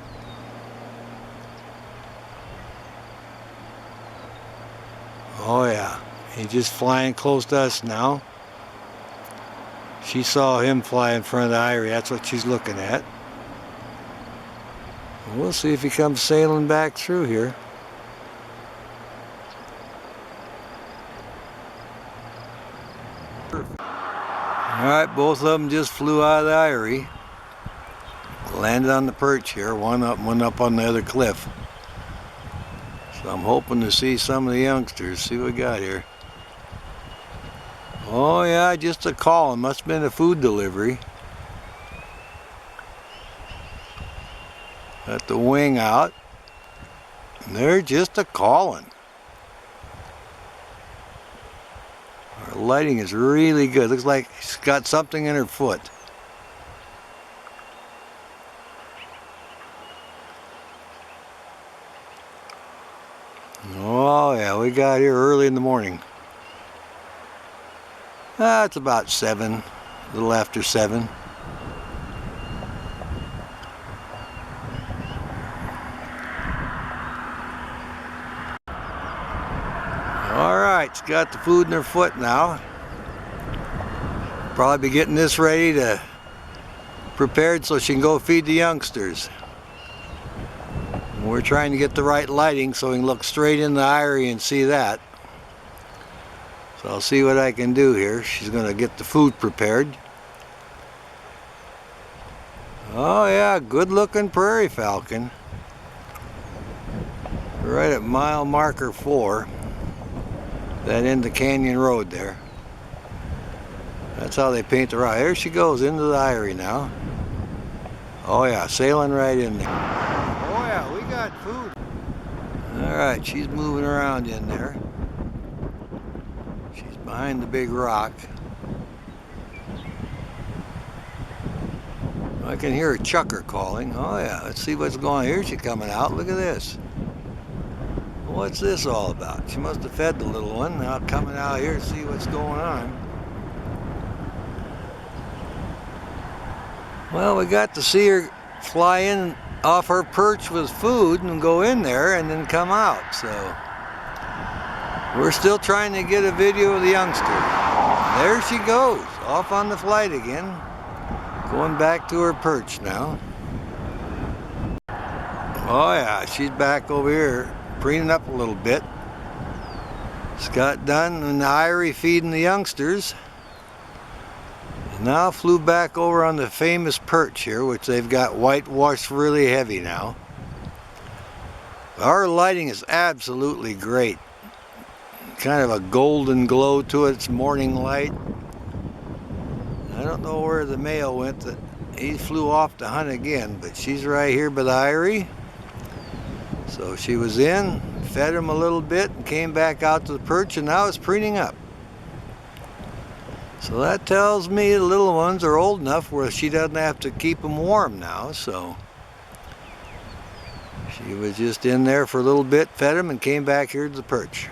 Oh yeah, he's just flying close to us now. She saw him fly in front of the eyrie, that's what she's looking at. We'll see if he comes sailing back through here. Alright, both of them just flew out of the eyrie. Landed on the perch here, one up on the other cliff. So I'm hoping to see some of the youngsters, see what we got here. Oh yeah, just a call, it must have been a food delivery. Got the wing out. And they're just a calling. Our lighting is really good. Looks like she's got something in her foot. Oh yeah, we got here early in the morning. It's about 7, a little after 7. Alright, she's got the food in her foot now. Probably be getting this ready to prepared so she can go feed the youngsters. We're trying to get the right lighting so we can look straight in the eyrie and see that. So I'll see what I can do here. She's going to get the food prepared. Oh yeah, good looking prairie falcon. Right at mile marker 4. That end of Canyon Road there. That's how they paint the rock. There she goes into the eyrie now. Oh yeah, sailing right in there. Oh yeah, we got food. Alright, she's moving around in there. She's behind the big rock. I can hear a chucker calling. Oh yeah, let's see what's going on. Here she's coming out. Look at this. What's this all about? She must have fed the little one. Now coming out here to see what's going on. Well, we got to see her fly in off her perch with food and go in there and then come out. So we're still trying to get a video of the youngster. There she goes, off on the flight again. Going back to her perch now. Oh yeah, she's back over here, preening up a little bit. Just got done in the eyrie feeding the youngsters. And now flew back over on the famous perch here, which they've got whitewashed really heavy now. Our lighting is absolutely great. Kind of a golden glow to it, it's morning light. I don't know where the male went. He flew off to hunt again, but she's right here by the eyrie. So she was in, fed him a little bit, and came back out to the perch, and now it's preening up. So that tells me the little ones are old enough where she doesn't have to keep them warm now. So she was just in there for a little bit, fed them, and came back here to the perch.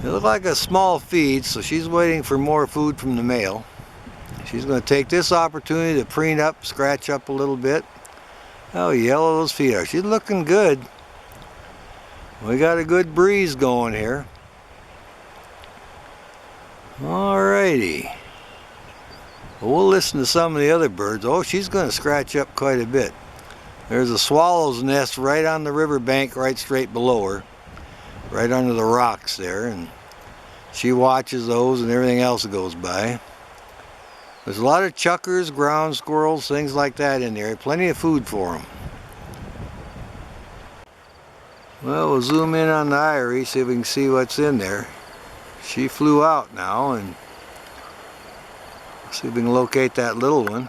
It looked like a small feed, so she's waiting for more food from the male. She's going to take this opportunity to preen up, scratch up a little bit. How yellow those feet are. She's looking good. We got a good breeze going here. Alrighty. Well, we'll listen to some of the other birds. Oh, she's going to scratch up quite a bit. There's a swallow's nest right on the riverbank, right straight below her. Right under the rocks there, and she watches those and everything else that goes by. There's a lot of chuckers, ground squirrels, things like that in there. Plenty of food for them. Well, we'll zoom in on the eyrie, see if we can see what's in there. She flew out now, and see if we can locate that little one.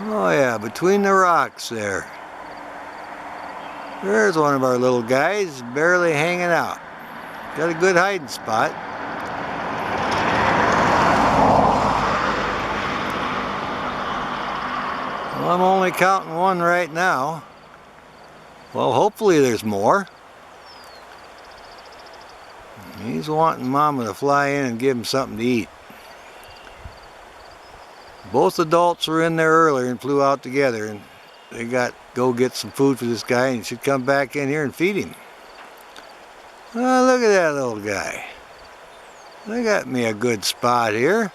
Oh yeah, between the rocks there. There's one of our little guys, barely hanging out. Got a good hiding spot. Well, I'm only counting one right now. Well, hopefully there's more. He's wanting Mama to fly in and give him something to eat. Both adults were in there earlier and flew out together, and they got go get some food for this guy, and he should come back in here and feed him. Oh, look at that little guy. They got me a good spot here.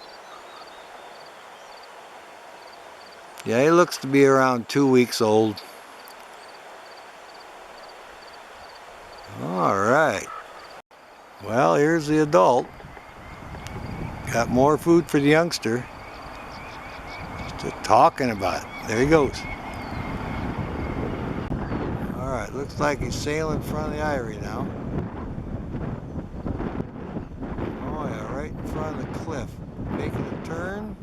Yeah, he looks to be around 2 weeks old. All right. Well, here's the adult. Got more food for the youngster. Just talking about it. There he goes. All right, looks like he's sailing in front of the eyrie now. Oh yeah, right in front of the cliff. Making a turn.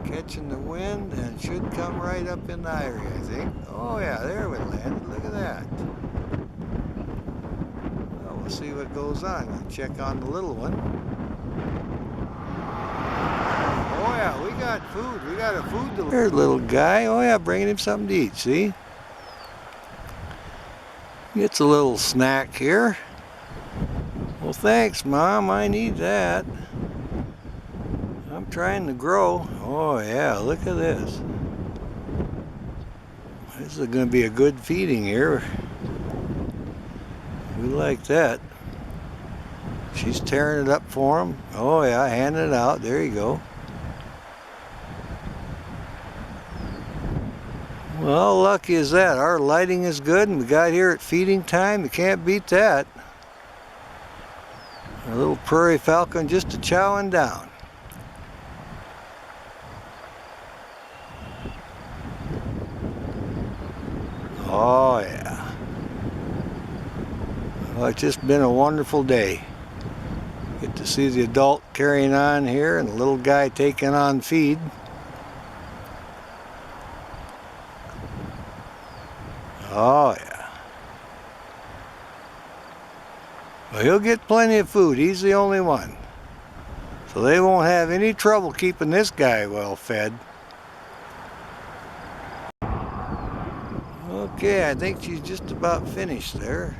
Catching the wind and should come right up in the eyrie, I think. Oh yeah, there we landed. Look at that. Well, we'll see what goes on. We'll check on the little one. Oh yeah, we got food. We got a food delivery. There's a little guy. Oh yeah, bringing him something to eat, see? Gets a little snack here. Well, thanks, Mom. I need that. I'm trying to grow. Oh yeah, look at this. This is going to be a good feeding here. We like that. She's tearing it up for him. Oh yeah, handing it out. There you go. Well, how lucky is that? Our lighting is good, and we got here at feeding time. You can't beat that. Our little prairie falcon just a chowing down. Oh yeah. Well, it's just been a wonderful day. Get to see the adult carrying on here and the little guy taking on feed. Oh yeah. Well, he'll get plenty of food. He's the only one. So they won't have any trouble keeping this guy well fed. Okay, I think she's just about finished there.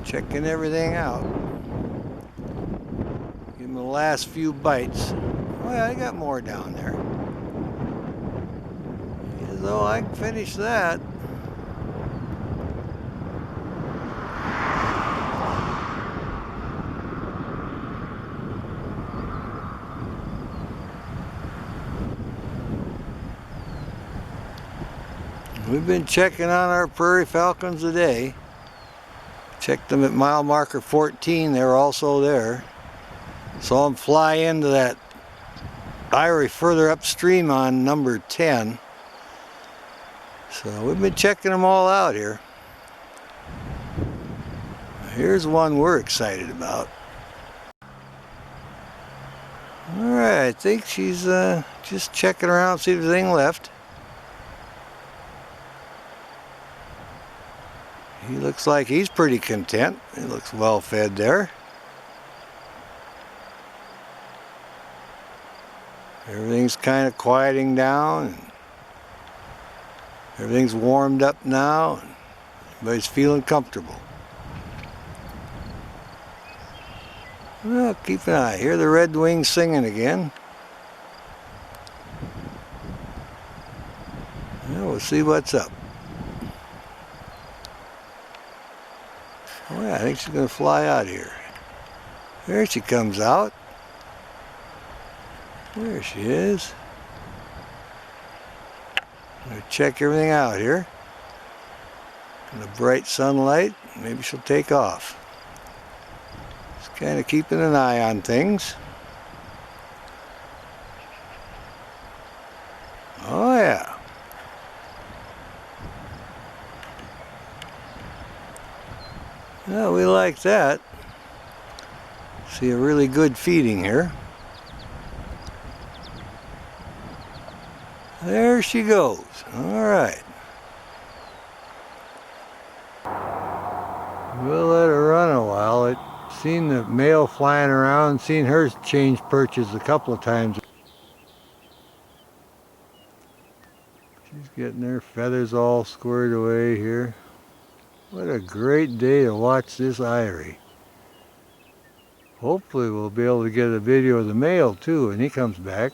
Checking everything out. Give him the last few bites. Oh yeah, I got more down there. As though I can finish that. We've been checking on our prairie falcons today. Checked them at mile marker 14. They're also there. Saw them fly into that eyrie further upstream on number 10. So we've been checking them all out here. Here's one we're excited about. All right, I think she's just checking around, see if there's anything left. He looks like he's pretty content. He looks well fed there. Everything's kind of quieting down. Everything's warmed up now. Everybody's feeling comfortable. Well, keep an eye. Hear the red wings singing again. Well, we'll see what's up. Oh yeah, I think she's going to fly out here. There she comes out. There she is. I'm going to check everything out here. In the bright sunlight, maybe she'll take off. Just kind of keeping an eye on things. Oh yeah. Well, we like that. See a really good feeding here. There she goes. All right. We'll let her run a while. I've seen the male flying around, seen her change perches a couple of times. She's getting her feathers all squared away here. What a great day to watch this eyrie. Hopefully we'll be able to get a video of the male too when he comes back.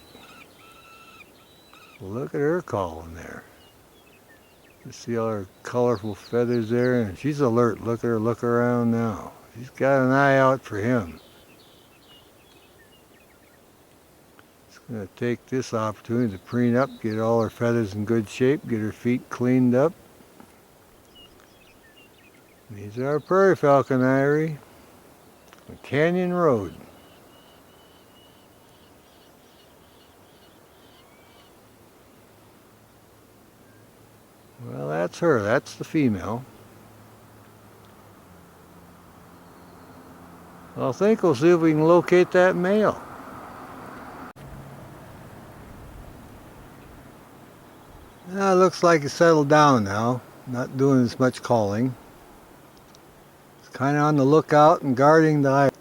Look at her calling there. You see all her colorful feathers there, and she's alert. Look at her look around now. She's got an eye out for him. Just going to take this opportunity to preen up, get all her feathers in good shape, get her feet cleaned up. These are our prairie falcon eyrie, Canyon Road. Well, that's her. That's the female. I think we'll see if we can locate that male. It looks like it's settled down now. Not doing as much calling. It's kind of on the lookout and guarding the eyrie.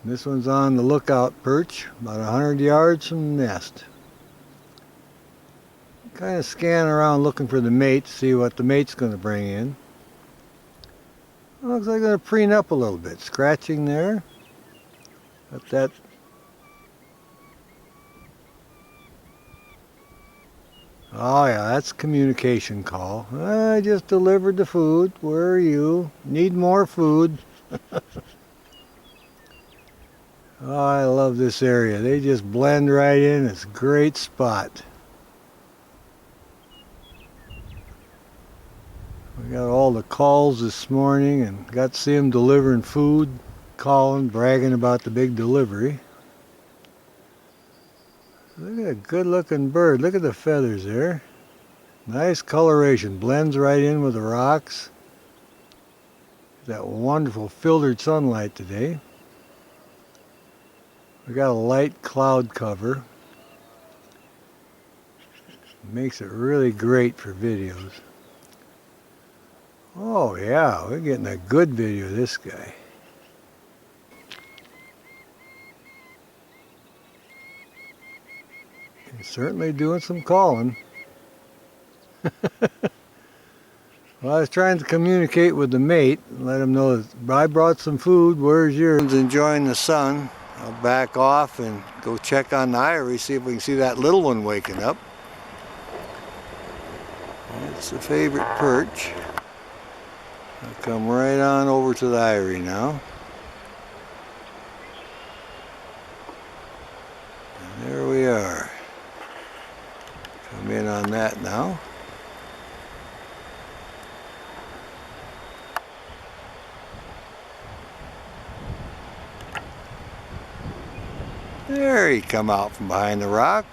This one's on the lookout perch, about 100 yards from the nest. Kind of scanning around looking for the mate to see what the mate's going to bring in. Looks like they're going to preen up a little bit. Scratching there. Got that. Oh yeah, that's a communication call. I just delivered the food. Where are you? Need more food. Oh, I love this area. They just blend right in. It's a great spot. We got all the calls this morning and got to see them delivering food, calling, bragging about the big delivery. Look at a good looking bird. Look at the feathers there. Nice coloration. Blends right in with the rocks. That wonderful filtered sunlight today. We got a light cloud cover. Makes it really great for videos. Oh yeah, we're getting a good video of this guy. He's certainly doing some calling. Well, I was trying to communicate with the mate and let him know that I brought some food. Where's yours? Enjoying the sun. I'll back off and go check on the eyrie, see if we can see that little one waking up. It's a favorite perch. I'll come right on over to the eyrie now. And there we are. Come in on that now. There he come out from behind the rock.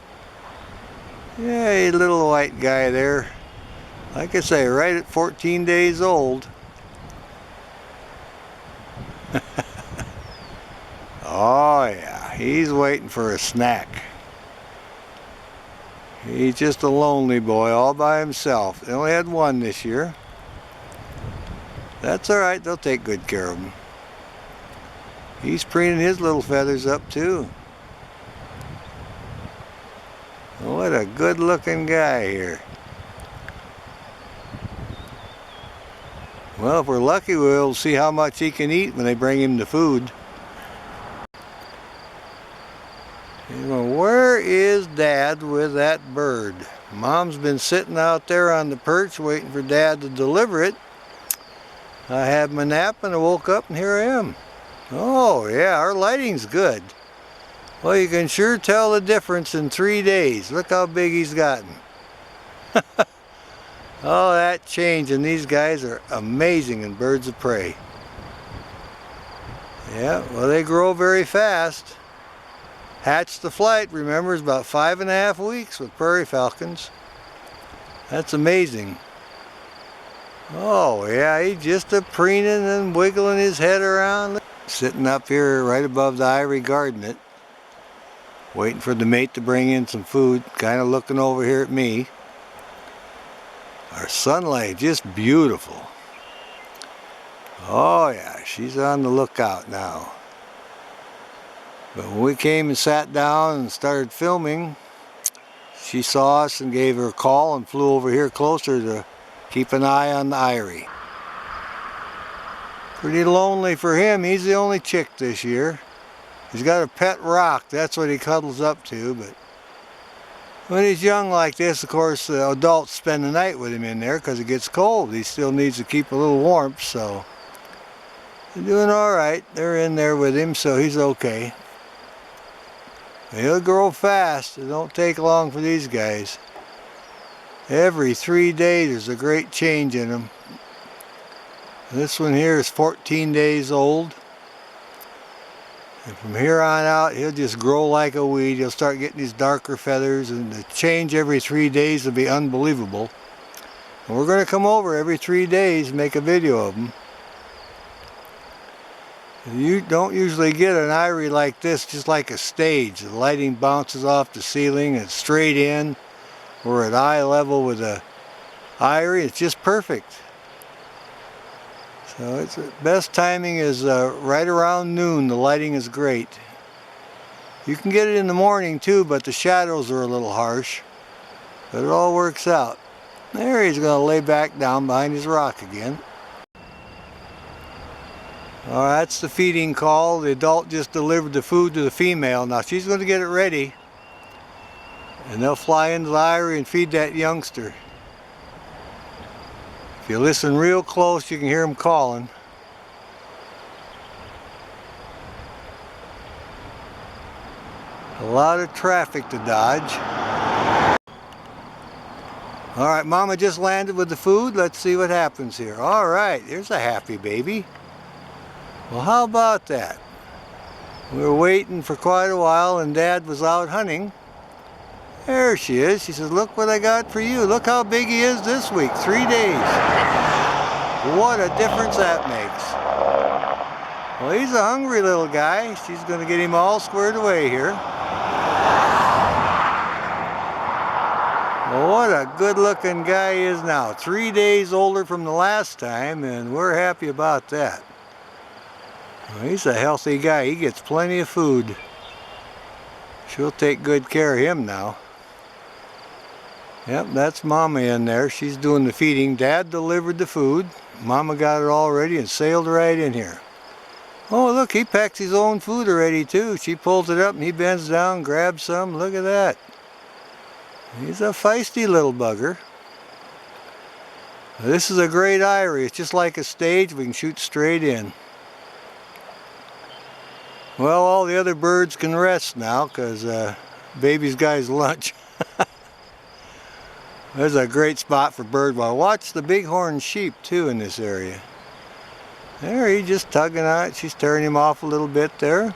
Yay, little white guy there. Like I say, right at 14 days old. Oh yeah, he's waiting for a snack. He's just a lonely boy all by himself. They only had one this year. That's alright, they'll take good care of him. He's preening his little feathers up too. What a good looking guy here. Well, if we're lucky, we'll see how much he can eat when they bring him the food. Where is Dad with that bird? Mom's been sitting out there on the perch waiting for Dad to deliver it. I had my nap and I woke up and here I am. Oh yeah, our lighting's good. Well, you can sure tell the difference in 3 days. Look how big he's gotten. Oh, that change, and these guys are amazing in birds of prey. Yeah, well, they grow very fast. Hatch to flight, remember, is about 5.5 weeks with prairie falcons. That's amazing. Oh, yeah, he's just a preening and wiggling his head around. Sitting up here right above the eyrie guarding it. Waiting for the mate to bring in some food, kind of looking over here at me. Our sunlight, just beautiful. Oh yeah, she's on the lookout now. But when we came and sat down and started filming, she saw us and gave her a call and flew over here closer to keep an eye on the Irie. Pretty lonely for him. He's the only chick this year. He's got a pet rock. That's what he cuddles up to. But when he's young like this, of course, the adults spend the night with him in there because it gets cold. He still needs to keep a little warmth, so they're doing all right. They're in there with him, so he's okay. He'll grow fast. It don't take long for these guys. Every 3 days there's a great change in them. This one here is 14 days old. And from here on out, he'll just grow like a weed. He'll start getting these darker feathers, and the change every 3 days will be unbelievable. And we're going to come over every 3 days and make a video of them. You don't usually get an Irie like this, just like a stage. The lighting bounces off the ceiling and straight in. We're at eye level with the Irie. It's just perfect. So it's the best timing is right around noon. The lighting is great. You can get it in the morning too, but the shadows are a little harsh. But it all works out. There, he's going to lay back down behind his rock again. All right, that's the feeding call. The adult just delivered the food to the female. Now she's going to get it ready. And they'll fly into the Irie and feed that youngster. If you listen real close, you can hear them calling. A lot of traffic to dodge. All right, Mama just landed with the food. Let's see what happens here. All right, here's a happy baby. Well, how about that? We were waiting for quite a while and Dad was out hunting. There she is. She says, look what I got for you. Look how big he is this week. 3 days. What a difference that makes. Well, he's a hungry little guy. She's going to get him all squared away here. Well, what a good looking guy he is now. 3 days older from the last time, and we're happy about that. Well, he's a healthy guy. He gets plenty of food. She'll take good care of him now. Yep, that's Mama in there. She's doing the feeding. Dad delivered the food. Mama got it all ready and sailed right in here. Oh, look, he packs his own food already too. She pulls it up and he bends down, grabs some. Look at that. He's a feisty little bugger. This is a great Irie. It's just like a stage. We can shoot straight in. Well, all the other birds can rest now because baby's got his lunch. There's a great spot for bird watching. Watch the bighorn sheep too in this area. There, he's just tugging on it. She's tearing him off a little bit there.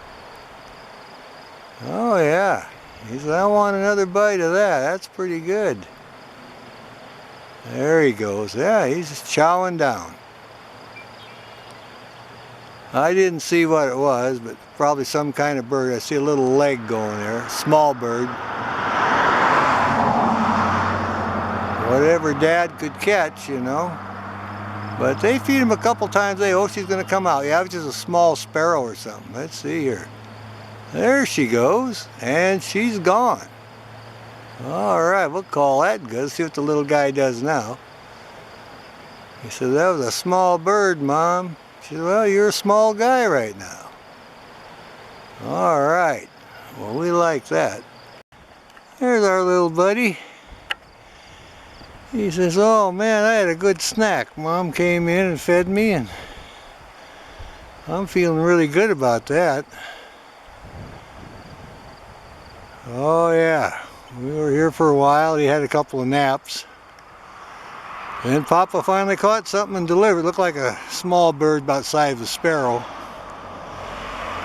Oh yeah. He said, I want another bite of that. That's pretty good. There he goes. Yeah, he's just chowing down. I didn't see what it was, but probably some kind of bird. I see a little leg going there. Small bird. Whatever Dad could catch, you know. But they feed him a couple times a day. Oh, she's going to come out. Yeah, it's just a small sparrow or something. Let's see here. There she goes. And she's gone. All right, we'll call that good. Let's see what the little guy does now. He said, that was a small bird, Mom. She said, well, you're a small guy right now. All right. Well, we like that. There's our little buddy. He says, oh man, I had a good snack. Mom came in and fed me, and I'm feeling really good about that. Oh yeah, we were here for a while. He had a couple of naps. Then Papa finally caught something and delivered. It looked like a small bird about the size of a sparrow.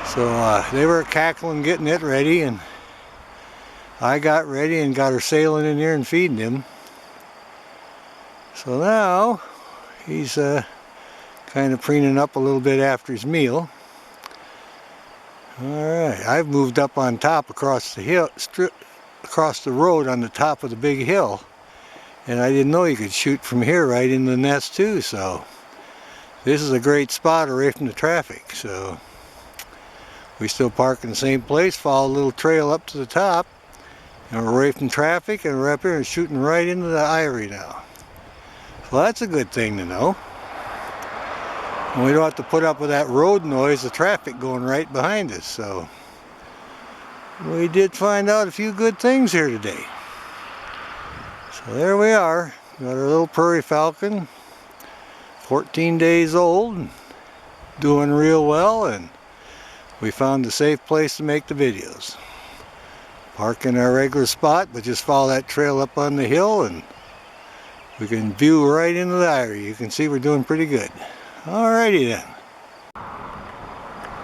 So they were cackling, getting it ready, and I got ready and got her sailing in here and feeding him. So now he's kind of preening up a little bit after his meal. Alright, I've moved up on top across the hill, across the road on the top of the big hill. And I didn't know you could shoot from here right in the nest too, so this is a great spot away from the traffic. So we still park in the same place, follow a little trail up to the top, and we're away from traffic, and we're up here and shooting right into the eyrie now. So that's a good thing to know. And we don't have to put up with that road noise, the traffic going right behind us. So we did find out a few good things here today. So there we are, got our little prairie falcon, 14 days old, doing real well, and we found a safe place to make the videos. Park in our regular spot, but just follow that trail up on the hill and we can view right into the eyrie. You can see we're doing pretty good. Alrighty then.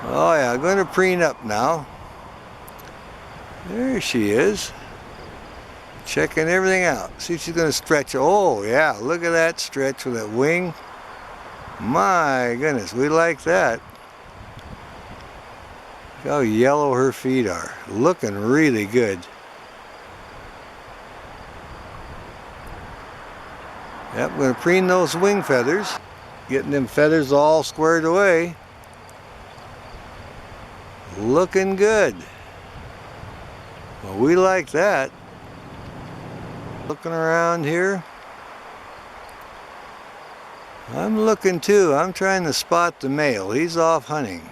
Oh yeah, I'm going to preen up now. There she is. Checking everything out. See if she's going to stretch. Oh yeah, look at that stretch with that wing. My goodness, we like that. Look how yellow her feet are. Looking really good. Yep, I'm going to preen those wing feathers. Getting them feathers all squared away. Looking good. Well, we like that. Looking around here. I'm looking too. I'm trying to spot the male. He's off hunting.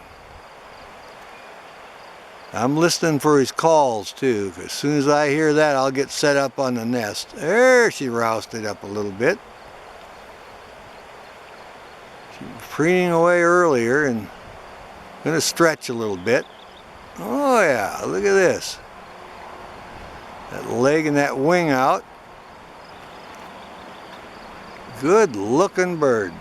I'm listening for his calls too, because as soon as I hear that, I'll get set up on the nest. There, she roused it up a little bit. She was preening away earlier and going to stretch a little bit. Oh yeah, look at this. That leg and that wing out. Good looking bird.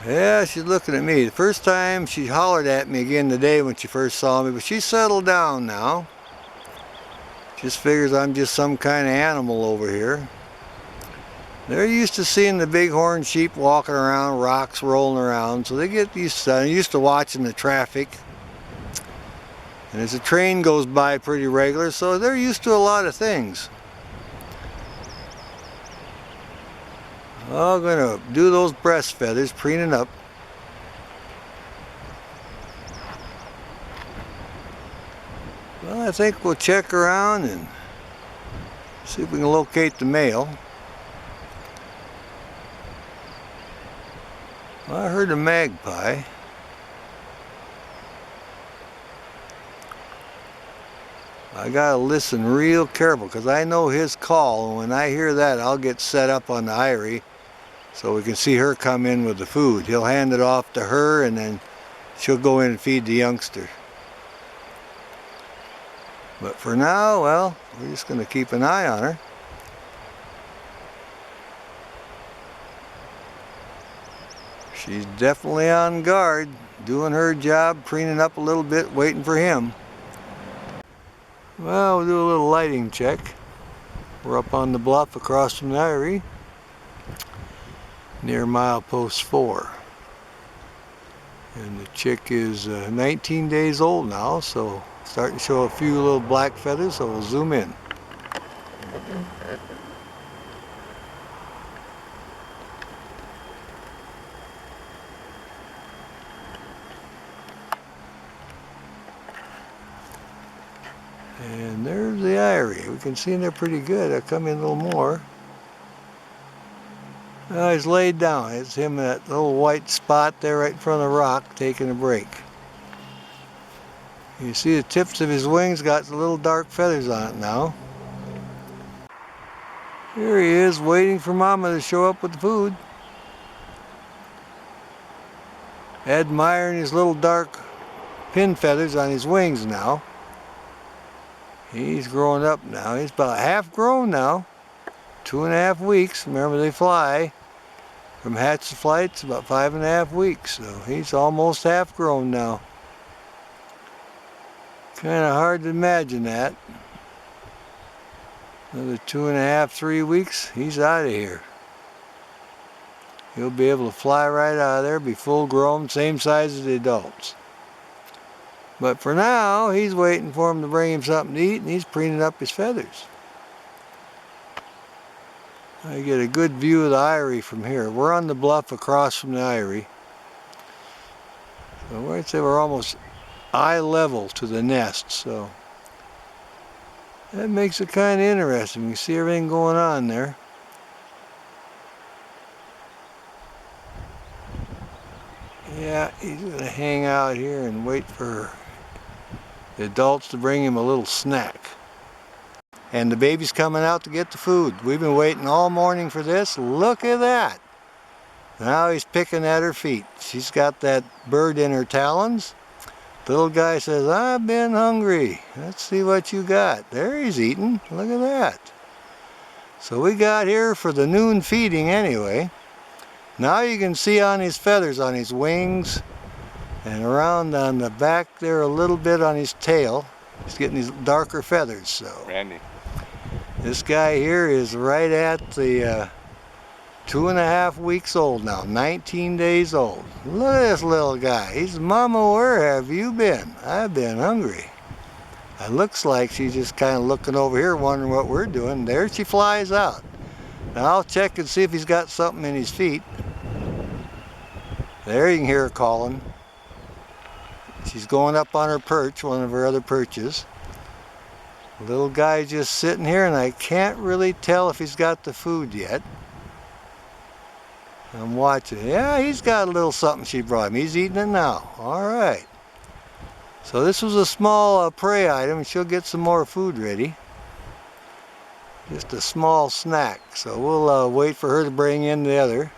Yeah, she's looking at me. The first time she hollered at me again today when she first saw me, but she's settled down now. Just figures I'm just some kind of animal over here. They're used to seeing the bighorn sheep walking around, rocks rolling around, so they get used to that. They're used to watching the traffic. And as a train goes by pretty regular, so they're used to a lot of things. I'm going to do those breast feathers, preening up. Well, I think we'll check around and see if we can locate the male. Well, I heard a magpie. I gotta listen real careful because I know his call, and when I hear that, I'll get set up on the eyrie so we can see her come in with the food. He'll hand it off to her and then she'll go in and feed the youngster. But for now, well, we're just gonna keep an eye on her. She's definitely on guard, doing her job, preening up a little bit, waiting for him. Well, we'll do a little lighting check. We're up on the bluff across from the eyrie, near milepost 4. And the chick is 19 days old now, so starting to show a few little black feathers, so we'll zoom in. And there's the eyrie. We can see in there pretty good. I'll come in a little more. He's laid down. It's him, that little white spot there right in front of the rock, taking a break. You see the tips of his wings got the little dark feathers on it now. Here he is, waiting for Mama to show up with the food. Admiring his little dark pin feathers on his wings now. He's growing up now. He's about half grown now. 2.5 weeks. Remember, they fly. From hatch to flight, it's about 5.5 weeks. So he's almost half grown now. Kind of hard to imagine that. Another 2.5, 3 weeks, he's out of here. He'll be able to fly right out of there, be full grown, same size as the adults. But for now, he's waiting for him to bring him something to eat, and he's preening up his feathers. I get a good view of the eyrie from here. We're on the bluff across from the eyrie. So I'd say we're almost eye level to the nest, so that makes it kind of interesting. You can see everything going on there. Yeah, he's gonna hang out here and wait for the adults to bring him a little snack. And the baby's coming out to get the food. We've been waiting all morning for this. Look at that. Now he's picking at her feet. She's got that bird in her talons. The little guy says, I've been hungry. Let's see what you got. There he's eating. Look at that. So we got here for the noon feeding anyway. Now you can see on his feathers, on his wings, and around on the back there a little bit on his tail. He's getting these darker feathers. So Randy. This guy here is right at the 2.5 weeks old now, 19 days old. Look at this little guy. He's, Mama, where have you been? I've been hungry. It looks like she's just kind of looking over here wondering what we're doing. There she flies out. Now I'll check and see if he's got something in his feet. There you can hear her calling. She's going up on her perch, one of her other perches. The little guy's just sitting here and I can't really tell if he's got the food yet. I'm watching. Yeah, he's got a little something she brought him. He's eating it now. All right. So this was a small prey item, and she'll get some more food ready. Just a small snack. So we'll wait for her to bring in the other.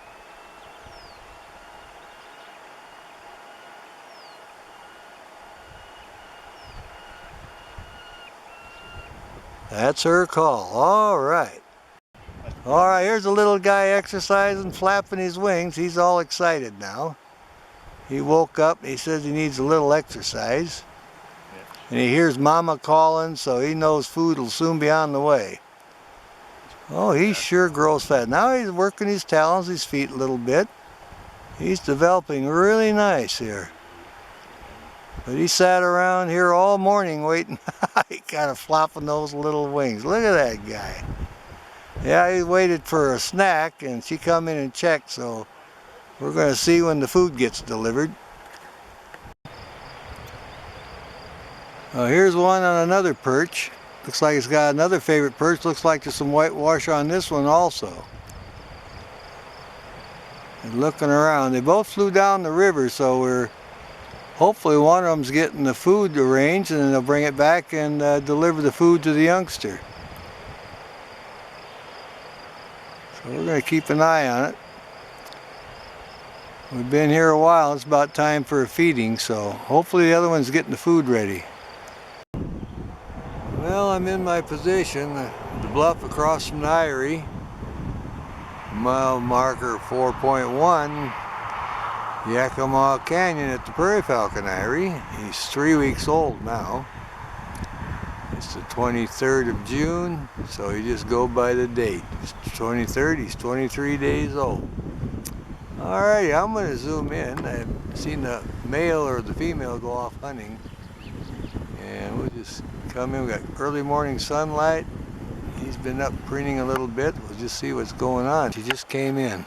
That's her call. All right. All right, here's a little guy exercising, flapping his wings. He's all excited now. He woke up, he says he needs a little exercise. And he hears Mama calling, so he knows food will soon be on the way. Oh, he sure grows fast. Now he's working his talons, his feet a little bit. He's developing really nice here. But he sat around here all morning waiting. He kind of flopping those little wings. Look at that guy. Yeah, he waited for a snack, and she come in and checked, so we're going to see when the food gets delivered. Here's one on another perch. Looks like it's got another favorite perch. Looks like there's some whitewash on this one also. And looking around, they both flew down the river, so we're hopefully one of them's getting the food arranged, and then they'll bring it back and deliver the food to the youngster. So we're going to keep an eye on it. We've been here a while. It's about time for a feeding, so hopefully the other one's getting the food ready. Well, I'm in my position, the bluff across from the eyrie, mile marker 4.1, Yakima Canyon at the Prairie Falcon eyrie. He's 3 weeks old now. It's the 23rd of June, so you just go by the date. It's the 23rd, he's 23 days old. Alrighty, I'm going to zoom in. I've seen the male or the female go off hunting. And we'll just come in. We got early morning sunlight. He's been up preening a little bit. We'll just see what's going on. She just came in.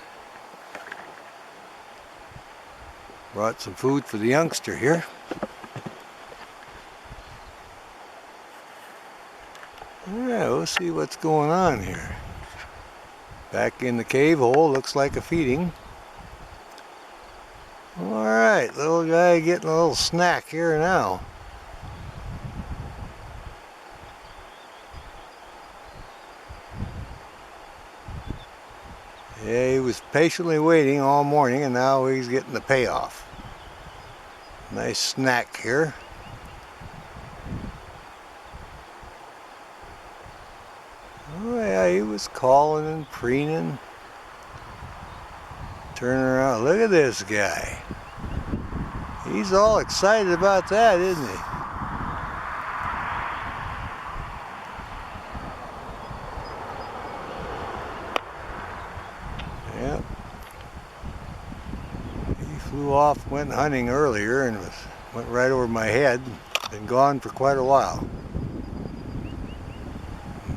Brought some food for the youngster here. Yeah, we'll see what's going on here. Back in the cave hole, looks like a feeding. Alright, little guy getting a little snack here now. Yeah, he was patiently waiting all morning, and now he's getting the payoff. Nice snack here. Oh yeah, he was calling and preening. Turning around, look at this guy. He's all excited about that, isn't he? Yep. flew off, went hunting earlier and went right over my head. Been gone for quite a while.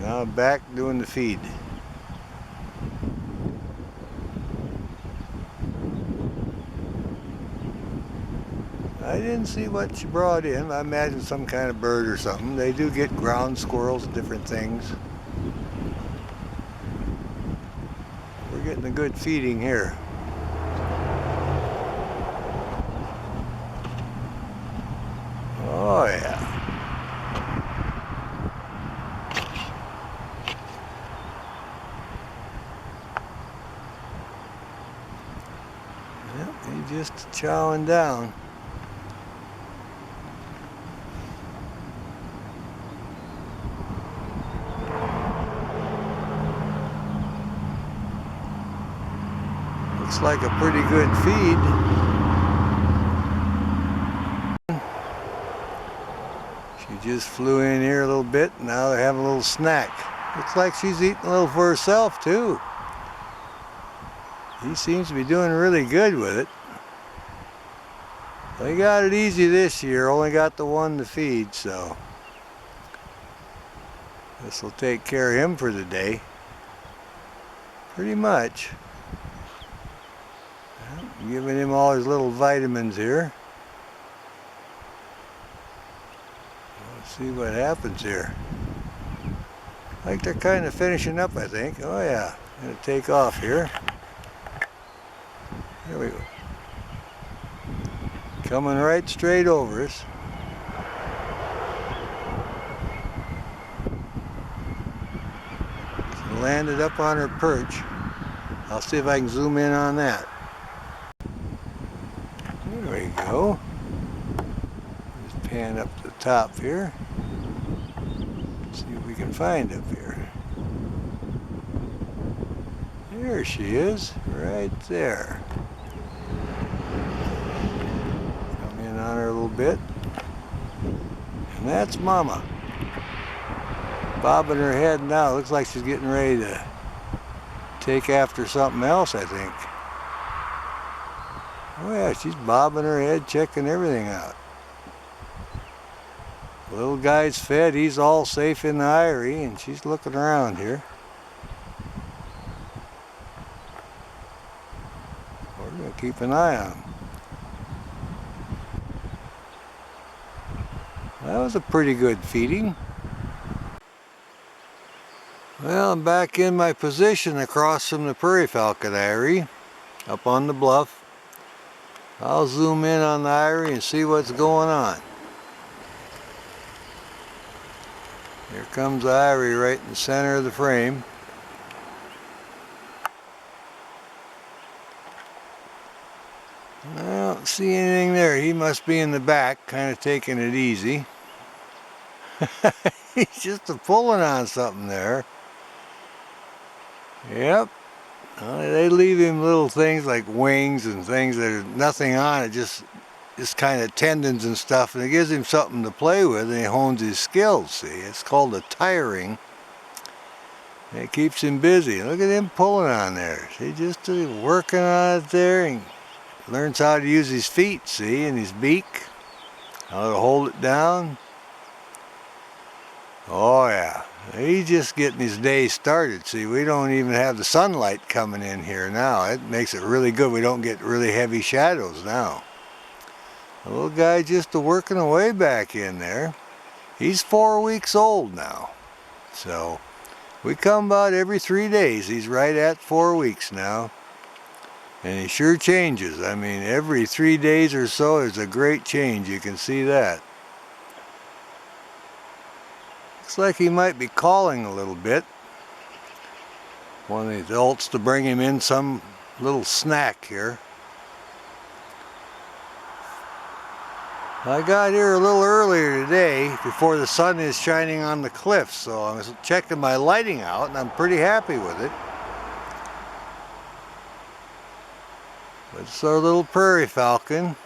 Now I'm back doing the feed. I didn't see what she brought in. I imagine some kind of bird or something. They do get ground squirrels, different things. We're getting a good feeding here. Oh yeah. Yep, he's just chowing down. Looks like a pretty good feed. She just flew in here a little bit. Now they're having a little snack. Looks like she's eating a little for herself too. He seems to be doing really good with it. They got it easy this year. Only got the one to feed, so this will take care of him for the day. Pretty much. Giving him all his little vitamins here. Let's see what happens here. Like they're kind of finishing up, I think. Oh yeah, gonna take off here. There we go. Coming right straight over us. She landed up on her perch. I'll see if I can zoom in on that. There we go. Just pan up to the top here. See what we can find up here. There she is, right there. Come in on her a little bit. And that's Mama. Bobbing her head now. Looks like she's getting ready to take after something else, I think. Oh yeah, she's bobbing her head, checking everything out. The little guy's fed, he's all safe in the eyrie, and she's looking around here. We're going to keep an eye on him. That was a pretty good feeding. Well, I'm back in my position across from the Prairie Falcon eyrie, up on the bluff. I'll zoom in on the eyrie and see what's going on. Here comes the eyrie right in the center of the frame. I don't see anything there. He must be in the back, kind of taking it easy. He's just pulling on something there. Yep. They leave him little things like wings and things that are nothing on it, just kind of tendons and stuff, and it gives him something to play with, and he hones his skills, see. It's called a tiring. And it keeps him busy. Look at him pulling on there. See, just working on it there, and learns how to use his feet, see, and his beak, how to hold it down. Oh yeah. He's just getting his day started. See, we don't even have the sunlight coming in here now. It makes it really good. We don't get really heavy shadows now. The little guy just working away back in there. He's 4 weeks old now. So we come about every 3 days. He's right at 4 weeks now. And he sure changes. I mean, every 3 days or so there's a great change. You can see that. Looks like he might be calling a little bit. One of the adults to bring him in some little snack here. I got here a little earlier today before the sun is shining on the cliffs, so I was checking my lighting out and I'm pretty happy with it. It's our little prairie falcon.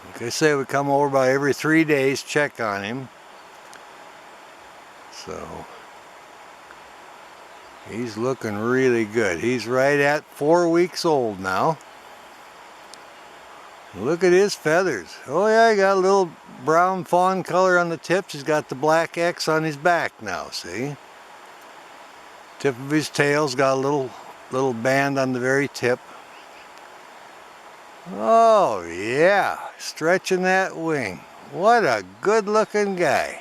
Like I say, we come over about every 3 days, check on him. So he's looking really good. He's right at 4 weeks old now. Look at his feathers. Oh yeah, he got a little brown fawn color on the tips. He's got the black X on his back now, see? Tip of his tail's got a little band on the very tip. Oh yeah, stretching that wing. What a good looking guy.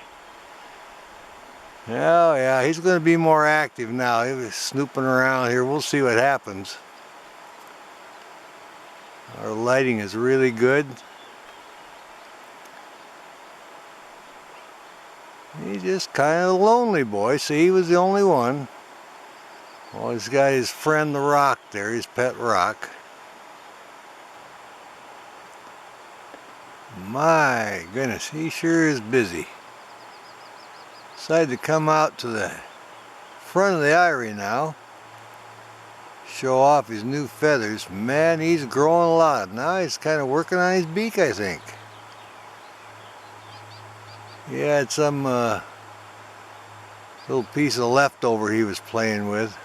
Oh yeah, he's going to be more active now. He was snooping around here. We'll see what happens. Our lighting is really good. He's just kind of a lonely boy. See, he was the only one. Well, he's got his friend the rock there, his pet rock. My goodness, he sure is busy. Decided to come out to the front of the eyrie now. Show off his new feathers. Man, he's growing a lot. Now he's kind of working on his beak, I think. He had some little piece of leftover he was playing with.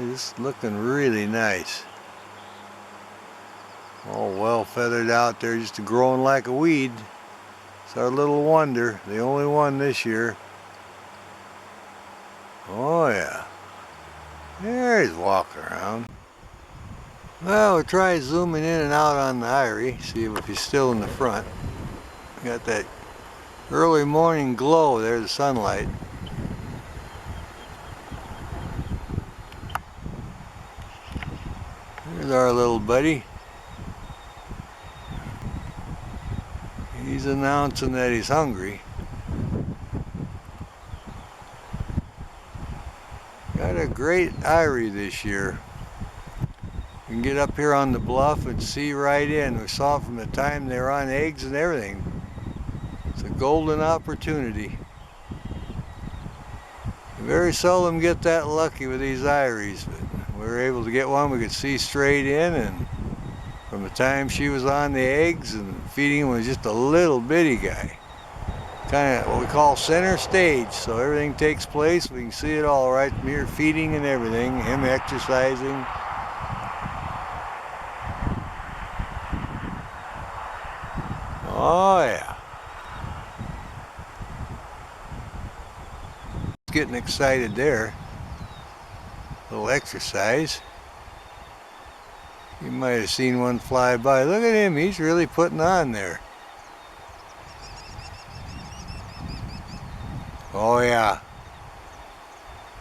It's looking really nice. All well feathered out there, just growing like a weed. It's our little wonder, the only one this year. Oh yeah. There he's walking around. Well, we'll try zooming in and out on the eyrie, see if he's still in the front. Got that early morning glow there, the sunlight. There's our little buddy. He's announcing that he's hungry. Got a great eyrie this year. You can get up here on the bluff and see right in. We saw from the time they were on eggs and everything. It's a golden opportunity. You very seldom get that lucky with these eyries, but we were able to get one we could see straight in, and from the time she was on the eggs and feeding him was just a little bitty guy. Kind of what we call center stage, so everything takes place. We can see it all right from here, feeding and everything, him exercising. Oh yeah. Getting excited there. A little exercise. You might have seen one fly by. Look at him, he's really putting on there. Oh yeah.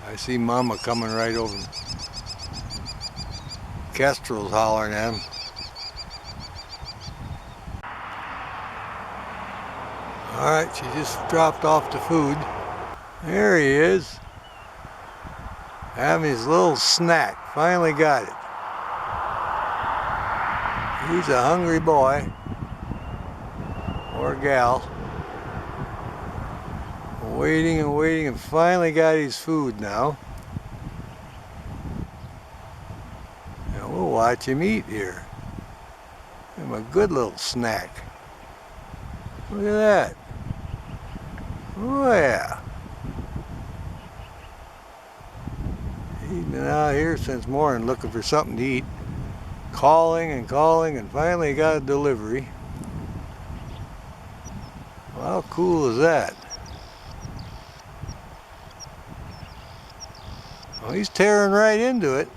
I see Mama coming right over. Kestrel's hollering at him. Alright, she just dropped off the food. There he is. Having his little snack. Finally got it. He's a hungry boy. Or gal. Waiting and waiting and finally got his food now. And we'll watch him eat here. Give him a good little snack. Look at that. Oh yeah. He's been out here since morning looking for something to eat. Calling and calling, and finally got a delivery. Well, how cool is that? Well, he's tearing right into it.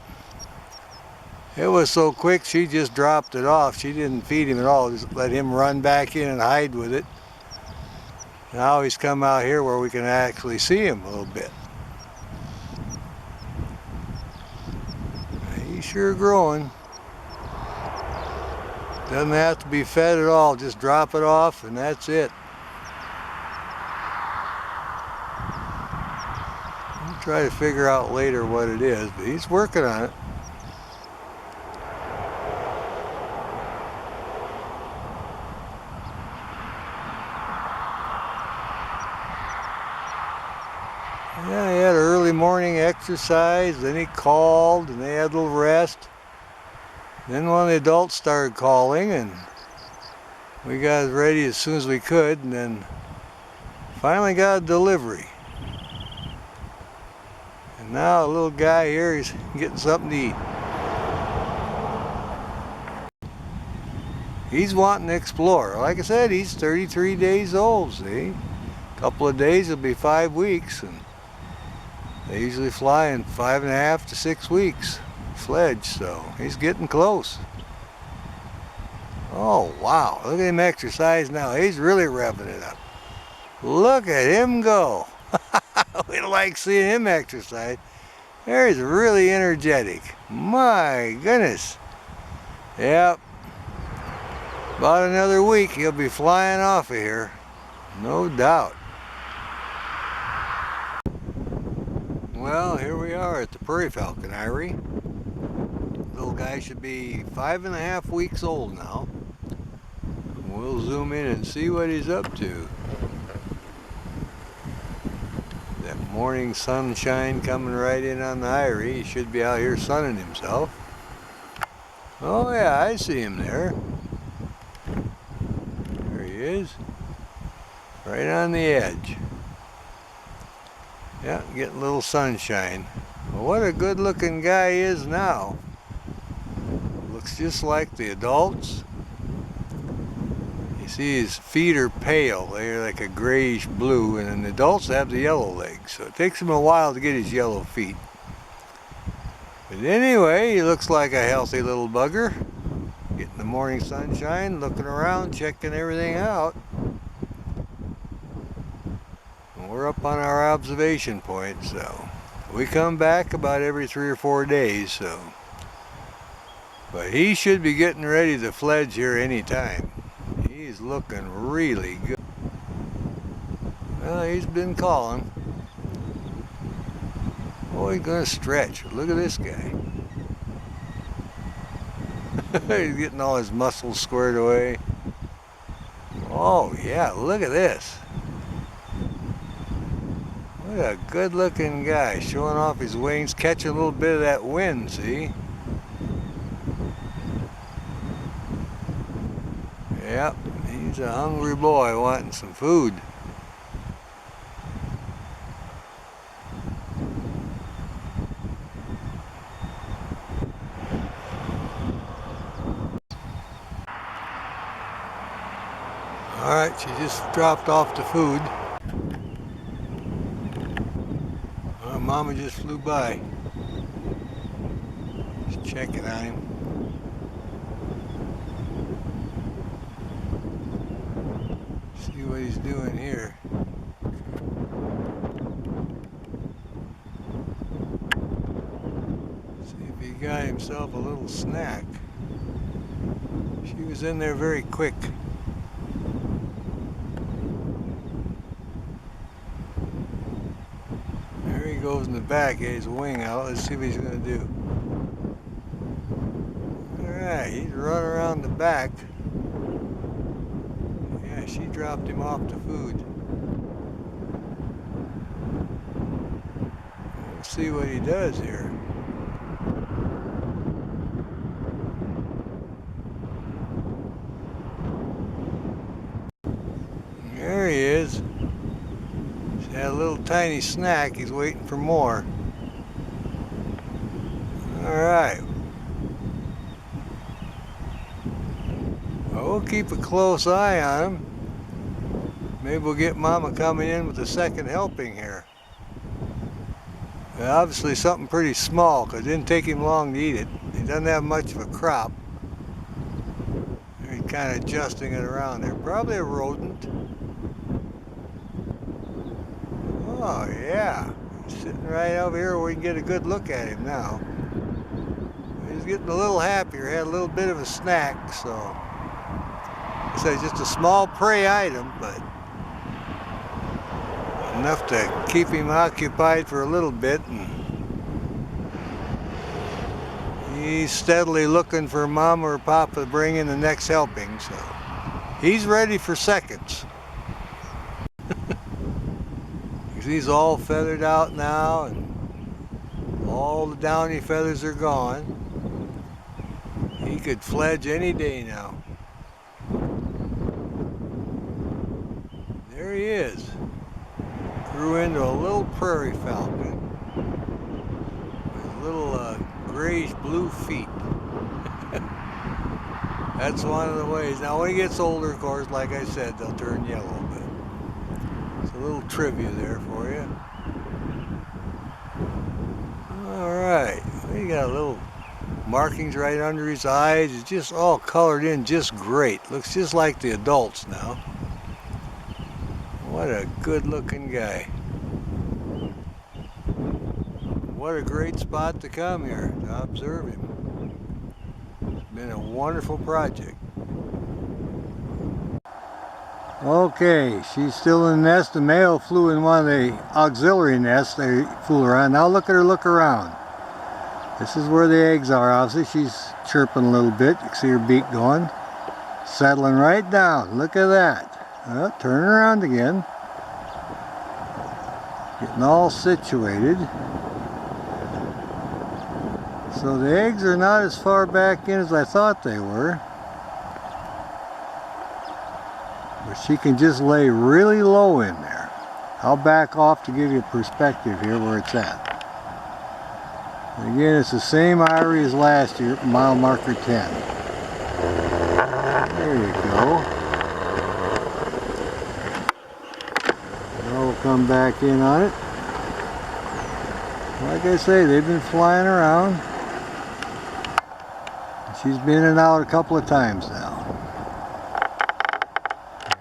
It was so quick she just dropped it off. She didn't feed him at all, just let him run back in and hide with it. Now he's come out here where we can actually see him a little bit. He's sure growing. Doesn't have to be fed at all, just drop it off and that's it. I'll try to figure out later what it is, but he's working on it. Yeah, he had an early morning exercise, then he called and they had a little rest. Then one of the adults started calling and we got ready as soon as we could, and then finally got a delivery. And now a little guy here is getting something to eat. He's wanting to explore. Like I said, he's 33 days old, see? A couple of days, it'll be 5 weeks. And they usually fly in 5.5 to 6 weeks, sledge, so he's getting close. Oh, wow, look at him exercise now. He's really revving it up. Look at him go. We like seeing him exercise. There, he's really energetic. My goodness. Yep. About another week, he'll be flying off of here. No doubt. Well, here we are at the Prairie Falcon Eyrie. Little guy should be 5.5 weeks old now. We'll zoom in and see what he's up to. That morning sunshine coming right in on the eyrie. He should be out here sunning himself. Oh yeah, I see him there. There he is. Right on the edge. Yeah, getting a little sunshine. Well, what a good looking guy he is now. Looks just like the adults. You see his feet are pale. They're like a grayish blue, and then the adults have the yellow legs. So it takes him a while to get his yellow feet. But anyway, he looks like a healthy little bugger. Getting the morning sunshine, looking around, checking everything out. We're up on our observation point, so we come back about every 3 or 4 days, so. But he should be getting ready to fledge here anytime. He's looking really good. Well, he's been calling. Oh, he's gonna stretch. Look at this guy. He's getting all his muscles squared away. Oh yeah, look at this. What a good looking guy, showing off his wings, catching a little bit of that wind, see? Yep, he's a hungry boy wanting some food. Alright, she just dropped off the food. Mama just flew by. Just checking on him. See what he's doing here. See if he got himself a little snack. She was in there very quick. Goes in the back, he has a wing out. Let's see what he's going to do. Alright, he's running around the back. Yeah, she dropped him off the food. We'll see what he does here. There he is. Had a little tiny snack. He's waiting for more. Alright. Well, we'll keep a close eye on him. Maybe we'll get Mama coming in with a second helping here. Obviously something pretty small, because it didn't take him long to eat it. He doesn't have much of a crop. He's kind of adjusting it around there. Probably a rodent. Oh yeah, he's sitting right over here where we can get a good look at him now. He's getting a little happier, had a little bit of a snack, so it's just a small prey item, but enough to keep him occupied for a little bit. And he's steadily looking for Mama or Papa to bring in the next helping, so he's ready for seconds. He's all feathered out now, and all the downy feathers are gone. He could fledge any day now. There he is. Grew into a little prairie falcon with little grayish blue feet. That's one of the ways. Now when he gets older, of course, like I said, they'll turn yellow, but it's a little trivia there for you. Alright, we got a little markings right under his eyes. It's just all colored in just great. Looks just like the adults now. What a good looking guy. What a great spot to come here to observe him. It's been a wonderful project. Okay, she's still in the nest. The male flew in one of the auxiliary nests. They fool around. Now look at her look around. This is where the eggs are. Obviously she's chirping a little bit. You can see her beak going. Settling right down. Look at that. Well, turn around again. Getting all situated. So the eggs are not as far back in as I thought they were. But she can just lay really low in there. I'll back off to give you a perspective here where it's at. And again, it's the same eyrie as last year, mile marker 10. There you go. Now we'll come back in on it. Like I say, they've been flying around. She's been in and out a couple of times now.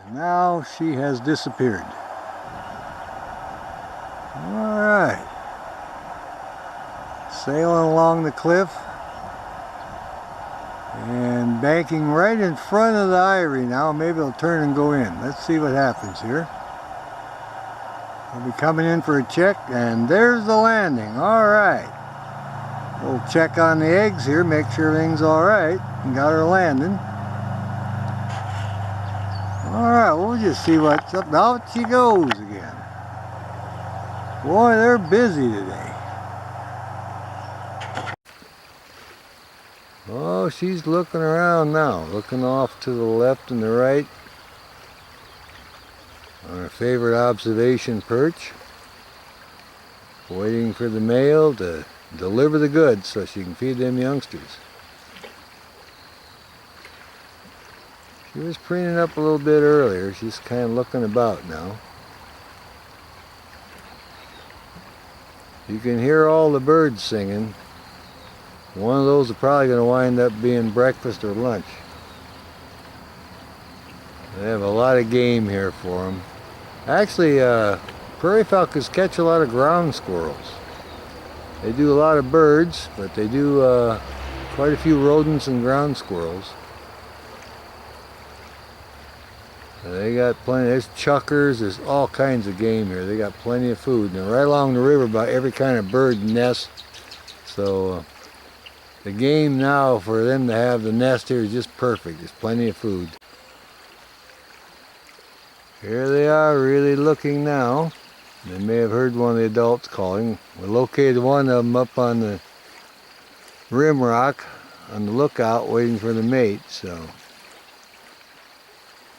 And now she has disappeared. Alright. Sailing along the cliff. And banking right in front of the eyrie now. Maybe it'll turn and go in. Let's see what happens here. I'll be coming in for a check, and there's the landing. Alright. We'll check on the eggs here, make sure everything's alright. And got her landing. Alright, we'll just see what's up. Out she goes again. Boy, they're busy today. Oh, she's looking around now. Looking off to the left and the right. On her favorite observation perch. Waiting for the male to deliver the goods so she can feed them youngsters. She was preening up a little bit earlier. She's kind of looking about now. You can hear all the birds singing. One of those is probably going to wind up being breakfast or lunch. They have a lot of game here for them. Actually, prairie falcons catch a lot of ground squirrels. They do a lot of birds, but they do quite a few rodents and ground squirrels. They got plenty. There's chuckers. There's all kinds of game here. They got plenty of food. And they're right along the river by every kind of bird nest. So the game now for them to have the nest here is just perfect. There's plenty of food. Here they are, really looking now. They may have heard one of the adults calling. We located one of them up on the rim rock on the lookout waiting for the mate. So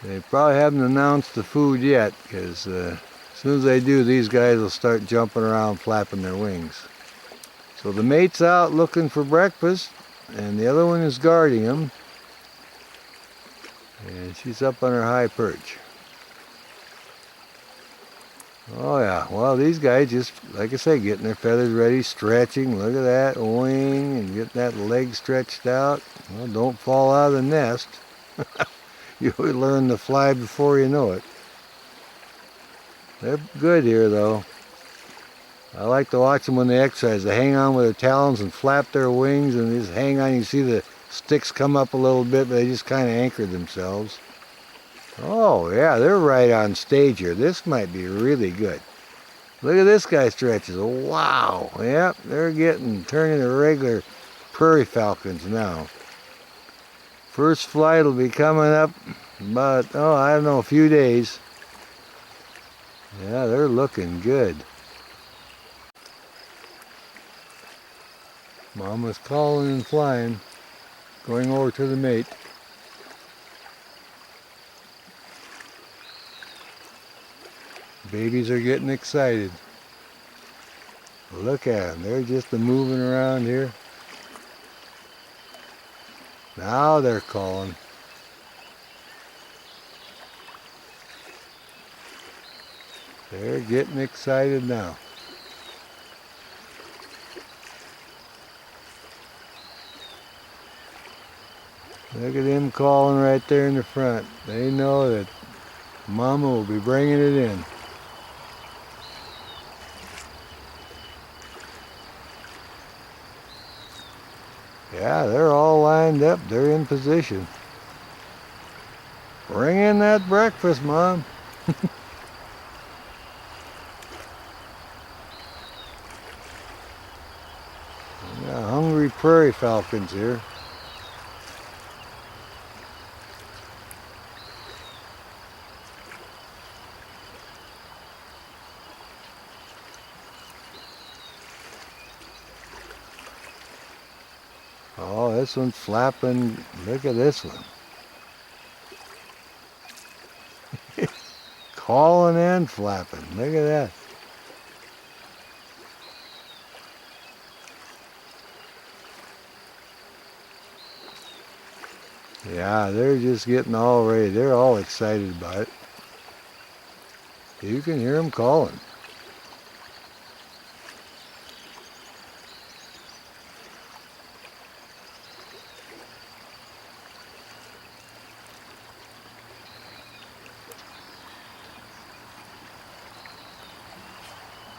they probably haven't announced the food yet, because as soon as they do, these guys will start jumping around flapping their wings. So the mate's out looking for breakfast and the other one is guarding him, and she's up on her high perch. Oh yeah, well these guys just, like I say, getting their feathers ready, stretching. Look at that wing and getting that leg stretched out. Well, don't fall out of the nest. You'll learn to fly before you know it. They're good here though. I like to watch them when they exercise. They hang on with their talons and flap their wings and just hang on. You see the sticks come up a little bit, but they just kind of anchor themselves. Oh yeah, they're right on stage here. This might be really good. Look at this guy stretches. Wow. Yep, they're turning to regular prairie falcons now. First flight will be coming up about, I don't know, a few days. Yeah, they're looking good. Mama's calling and flying, going over to the mate. Babies are getting excited. Look at them, they're just moving around here. Now they're calling. They're getting excited now. Look at them calling right there in the front. They know that Mama will be bringing it in. Yeah, they're all lined up. They're in position. Bring in that breakfast, Mom. Yeah, hungry prairie falcons here. Oh, this one's flapping. Look at this one. Calling and flapping. Look at that. Yeah, they're just getting all ready. They're all excited about it. You can hear them calling.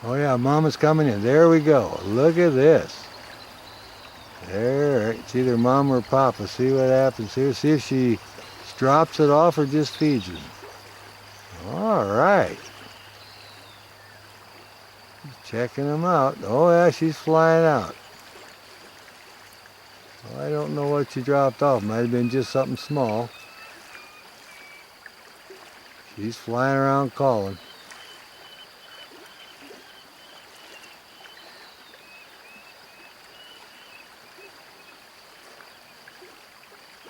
Oh yeah, Mama's coming in. There we go. Look at this. There, it's either Mom or Papa. See what happens here. See if she drops it off or just feeds him. All right. Checking them out. Oh yeah, she's flying out. Well, I don't know what she dropped off. Might have been just something small. She's flying around calling.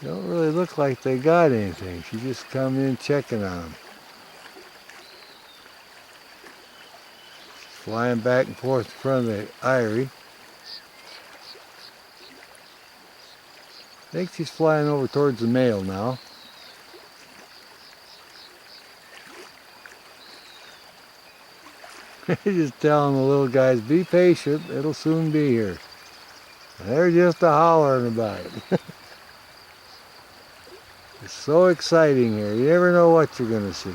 Don't really look like they got anything. She just come in checking on them. Flying back and forth in front of the eyrie. I think she's flying over towards the male now. Just telling the little guys, be patient, it'll soon be here. They're just a-hollering about it. It's so exciting here. You never know what you're going to see.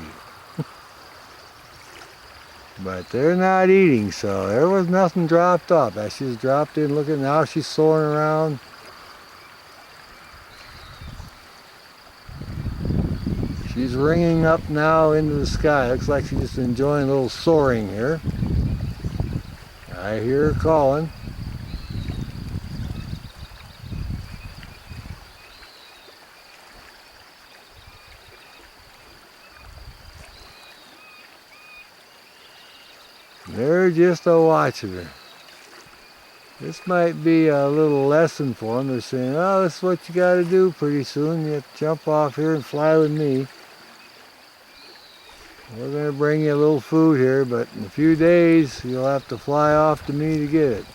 But they're not eating, so there was nothing dropped off. As she's dropped in, look at now she's soaring around. She's ringing up now into the sky. Looks like she's just enjoying a little soaring here. I hear her calling. They're just a-watching her. This might be a little lesson for them. They're saying, oh, this is what you got to do pretty soon. You have to jump off here and fly with me. We're going to bring you a little food here, but in a few days, you'll have to fly off to me to get it.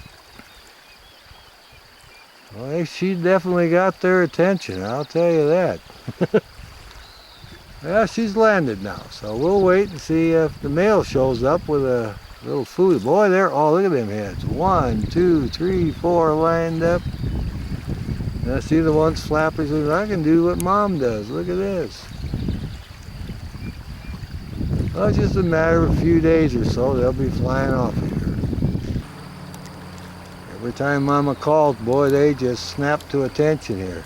Well, she definitely got their attention, I'll tell you that. Well, she's landed now, so we'll wait and see if the male shows up with a little food. Boy, they're all, look at them heads. 1, 2, 3, 4 lined up. Now see the ones flappers, I can do what Mom does. Look at this. Well, it's just a matter of a few days or so, they'll be flying off here. Every time Mama calls, boy, they just snap to attention here.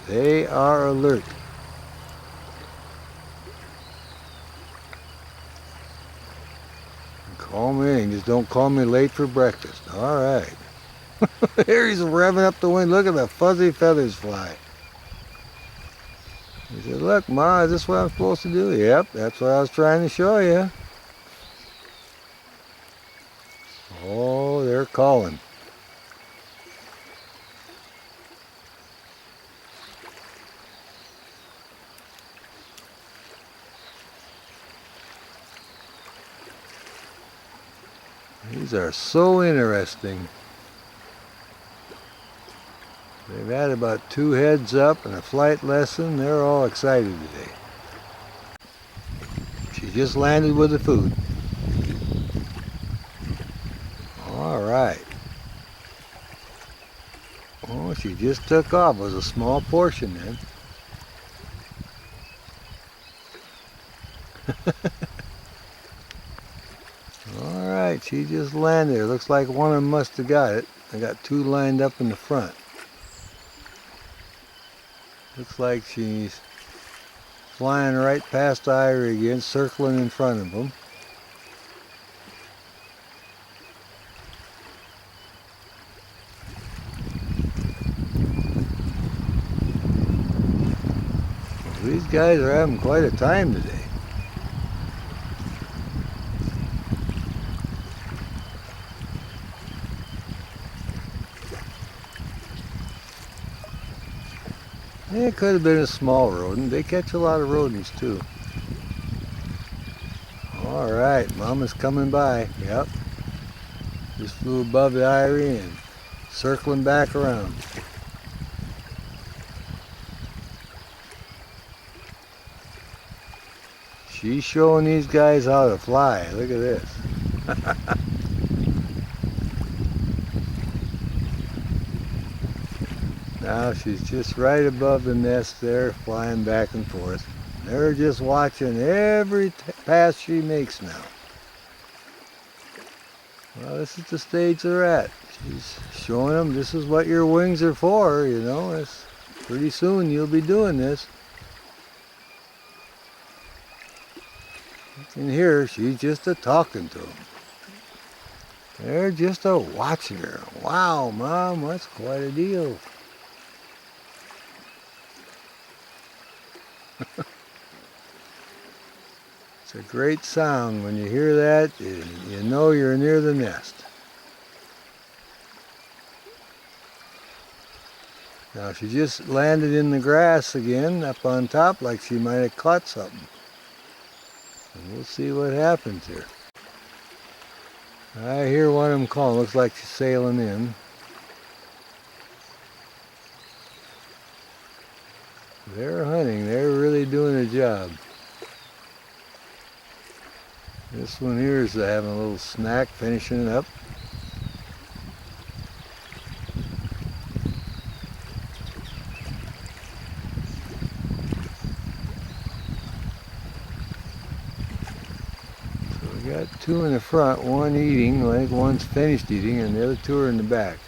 They are alert. Call me in, just don't call me late for breakfast. All right. Here he's revving up the wind. Look at the fuzzy feathers fly. He said, look, Ma, is this what I'm supposed to do? Yep, that's what I was trying to show you. Oh, they're calling. These are so interesting. They've had about 2 heads up and a flight lesson. They're all excited today. She just landed with the food. All right. Oh, she just took off. It was a small portion then. All right, she just landed. It looks like one of them must have got it. I got two lined up in the front. Looks like she's flying right past Irie again, circling in front of them. These guys are having quite a time today. It could have been a small rodent. They catch a lot of rodents too. All right, Mama's coming by. Yep. Just flew above the Irie and circling back around. She's showing these guys how to fly. Look at this. Now she's just right above the nest there, flying back and forth. They're just watching every pass she makes now. Well, this is the stage they're at. She's showing them this is what your wings are for, you know. It's pretty soon you'll be doing this. You can hear she's just a-talking to them. They're just a-watching her. Wow, Mom, that's quite a deal. It's a great sound. When you hear that, you know you're near the nest. Now she just landed in the grass again up on top like she might have caught something. And we'll see what happens here. I hear one of them calling. Looks like she's sailing in. They're hunting. They're really doing a job. This one here is having a little snack, finishing it up. So we got two in the front, one eating, I think one's finished eating, and the other two are in the back.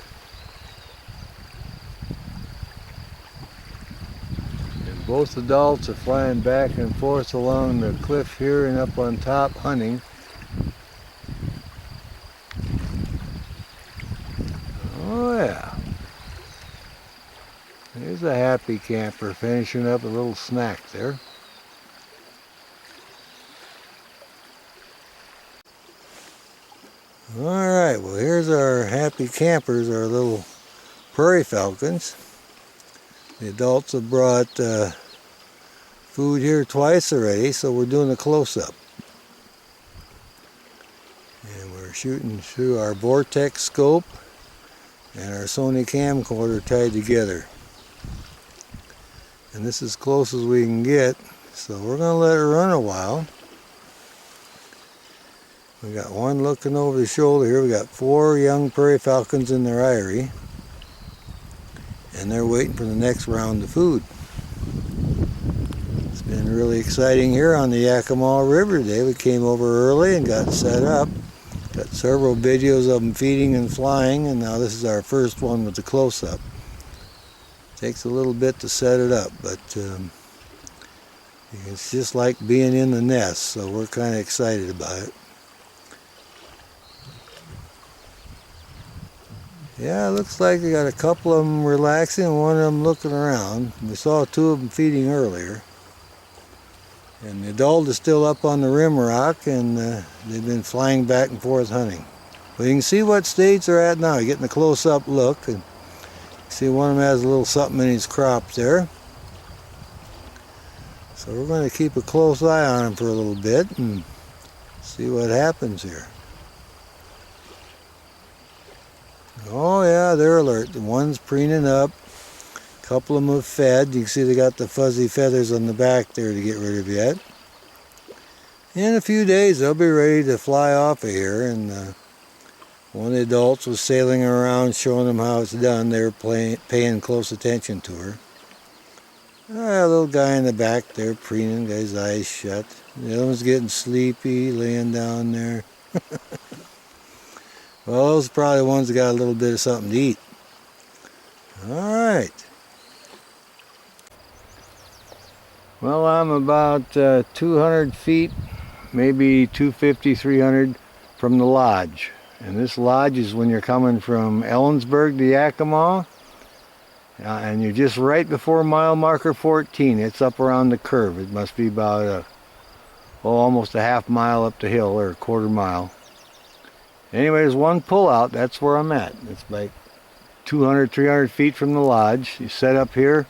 Both adults are flying back and forth along the cliff here and up on top hunting. Oh yeah. There's a happy camper finishing up a little snack there. Alright, well here's our happy campers, our little prairie falcons. The adults have brought food here twice already, so we're doing a close-up. And we're shooting through our vortex scope and our Sony camcorder tied together. And this is as close as we can get, so we're going to let her run a while. We got one looking over the shoulder here. We got 4 young prairie falcons in their eyrie. And they're waiting for the next round of food. It's been really exciting here on the Yakima River today. We came over early and got set up. Got several videos of them feeding and flying, and now this is our first one with the close-up. Takes a little bit to set it up, but it's just like being in the nest, so we're kind of excited about it. Yeah, it looks like they got a couple of them relaxing and one of them looking around. We saw 2 of them feeding earlier. And the adult is still up on the rim rock, and they've been flying back and forth hunting. But you can see what stage they're at now. You're getting a close-up look. And see one of them has a little something in his crop there. So we're going to keep a close eye on him for a little bit and see what happens here. Oh yeah, they're alert. The one's preening up. A couple of them have fed. You can see they got the fuzzy feathers on the back there to get rid of yet. In a few days they'll be ready to fly off of here, and one of the adults was sailing around showing them how it's done. They were paying close attention to her. A little guy in the back there preening, got his eyes shut. The other one's getting sleepy, laying down there. Well, those are probably the ones that got a little bit of something to eat. Alright. Well, I'm about 200 feet, maybe 250, 300 from the lodge. And this lodge is when you're coming from Ellensburg to Yakima. And you're just right before mile marker 14. It's up around the curve. It must be about almost a half mile up the hill, or a quarter mile. Anyway, there's one pull out. That's where I'm at. It's like 200, 300 feet from the lodge. You set up here,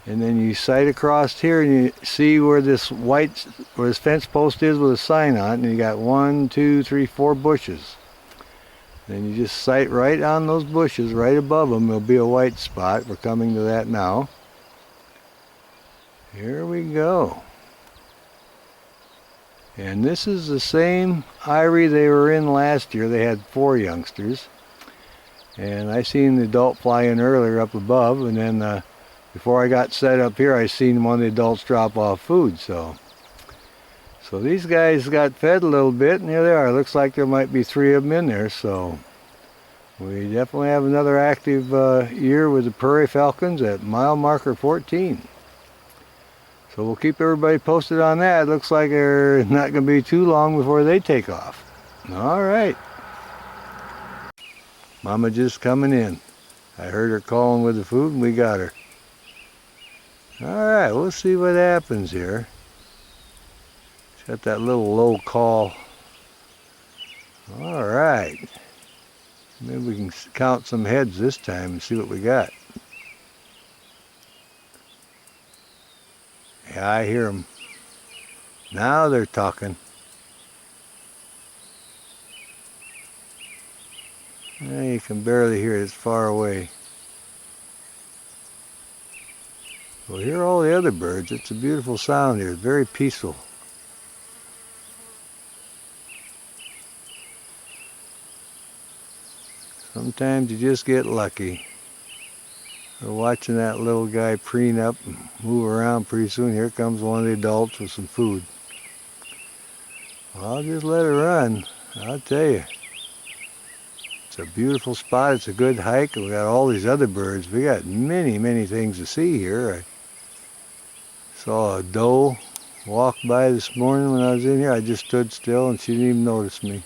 and then you sight across here, and you see where this fence post is with a sign on it, and you got 1, 2, 3, 4 bushes. Then you just sight right on those bushes, right above them. There'll be a white spot. We're coming to that now. Here we go. And this is the same eyrie they were in last year. They had 4 youngsters. And I seen the adult fly in earlier up above, and then before I got set up here, I seen one of the adults drop off food. So these guys got fed a little bit, and here they are. Looks like there might be 3 of them in there, so we definitely have another active year with the Prairie Falcons at mile marker 14. So we'll keep everybody posted on that. It looks like they're not going to be too long before they take off. All right. Mama just coming in. I heard her calling with the food, and we got her. All right, we'll see what happens here. Got that little low call. All right. Maybe we can count some heads this time and see what we got. Yeah, I hear them. Now they're talking. Yeah, you can barely hear it. It's far away. Well, hear all the other birds. It's a beautiful sound here. It's very peaceful. Sometimes you just get lucky. We're watching that little guy preen up and move around. Pretty soon here comes one of the adults with some food. Well, I'll just let her run. I'll tell you. It's a beautiful spot. It's a good hike. We got all these other birds. We got many, many things to see here. I saw a doe walk by this morning when I was in here. I just stood still and she didn't even notice me.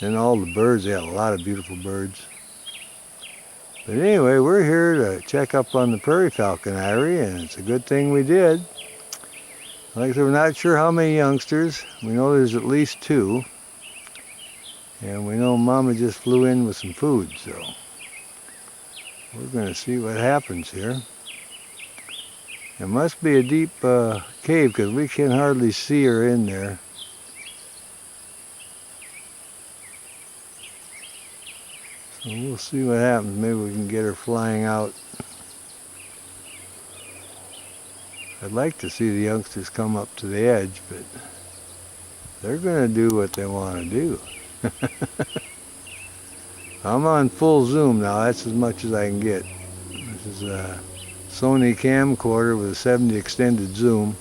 And all the birds, they had a lot of beautiful birds. But anyway, we're here to check up on the Prairie Falcon eyrie, and it's a good thing we did. Like I said, we're not sure how many youngsters. We know there's at least 2. And we know Mama just flew in with some food, so we're going to see what happens here. It must be a deep cave because we can hardly see her in there. So we'll see what happens. Maybe we can get her flying out. I'd like to see the youngsters come up to the edge, but they're going to do what they want to do. I'm on full zoom now. That's as much as I can get. This is a Sony camcorder with a 70 extended zoom.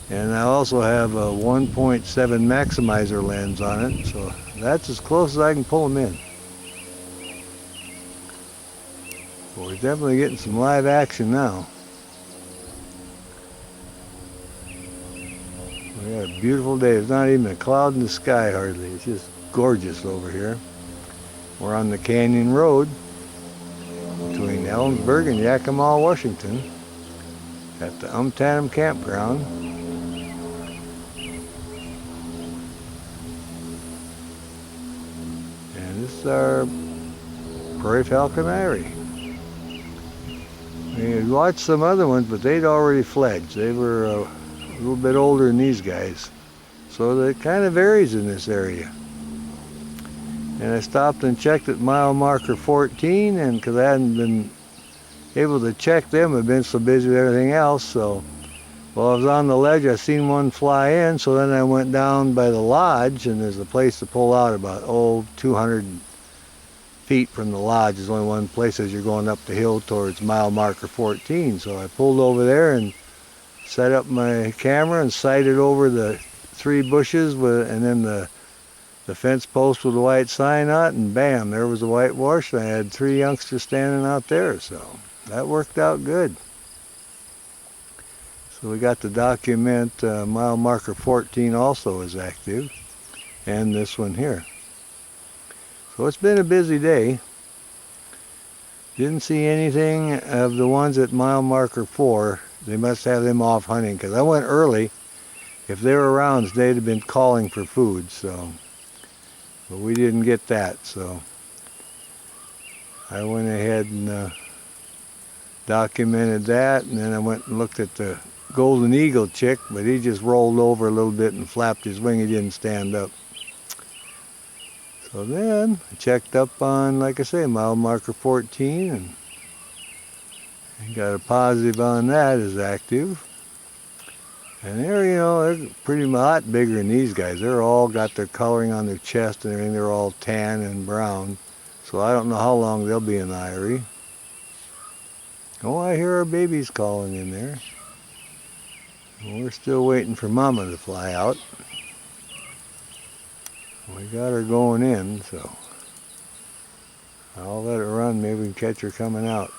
And I also have a 1.7 maximizer lens on it, so that's as close as I can pull them in. Well, we're definitely getting some live action now. We got a beautiful day. There's not even a cloud in the sky hardly. It's just gorgeous over here. We're on the Canyon Road between Ellensburg and Yakima, Washington at the Umtanum Campground. And this is our Prairie Falcon eyrie. We watched some other ones, but they'd already fledged. They were a little bit older than these guys. So it kind of varies in this area. And I stopped and checked at mile marker 14, and because I hadn't been able to check them, I've been so busy with everything else, so Well, I was on the ledge, I seen one fly in, so then I went down by the lodge, and there's a place to pull out about, 200 feet from the lodge. There's only one place as you're going up the hill towards mile marker 14. So I pulled over there and set up my camera and sighted over the 3 bushes and then the fence post with the white sign on it, and bam, there was a whitewash. I had 3 youngsters standing out there, so that worked out good. So we got to document mile marker 14 also is active, and this one here. So it's been a busy day. Didn't see anything of the ones at mile marker 4. They must have them off hunting, because I went early. If they were around, they'd have been calling for food, so. But we didn't get that, so I went ahead and documented that, and then I went and looked at the golden eagle chick, but he just rolled over a little bit and flapped his wing. He didn't stand up. So then I checked up on, like I say, mile marker 14, and got a positive on that is active. And they're, they're pretty lot bigger than these guys. They're all got their coloring on their chest and everything. They're all tan and brown. So I don't know how long they'll be in the eyrie. Oh, I hear our babies calling in there. Well, we're still waiting for Mama to fly out. We got her going in, so I'll let her run. Maybe we can catch her coming out.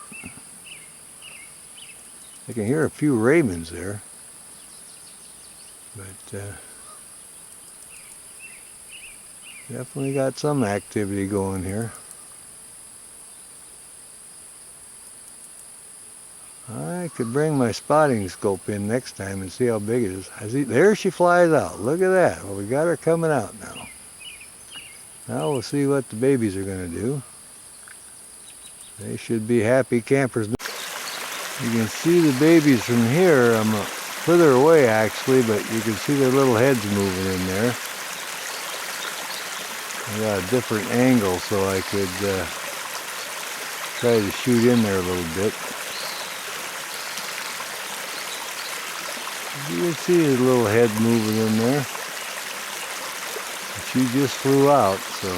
I can hear a few ravens there, but definitely got some activity going here. I could bring my spotting scope in next time and see how big it is. There she flies out. Look at that. Well, we got her coming out now. Now we'll see what the babies are going to do. They should be happy campers. You can see the babies from here. I'm further away actually, but you can see their little heads moving in there. I got a different angle so I could try to shoot in there a little bit. You can see his little head moving in there. She just flew out, so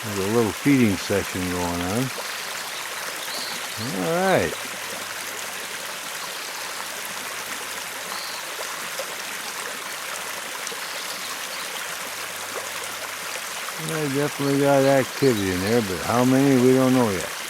there's a little feeding session going on. All right. I definitely got activity in there, but how many we don't know yet.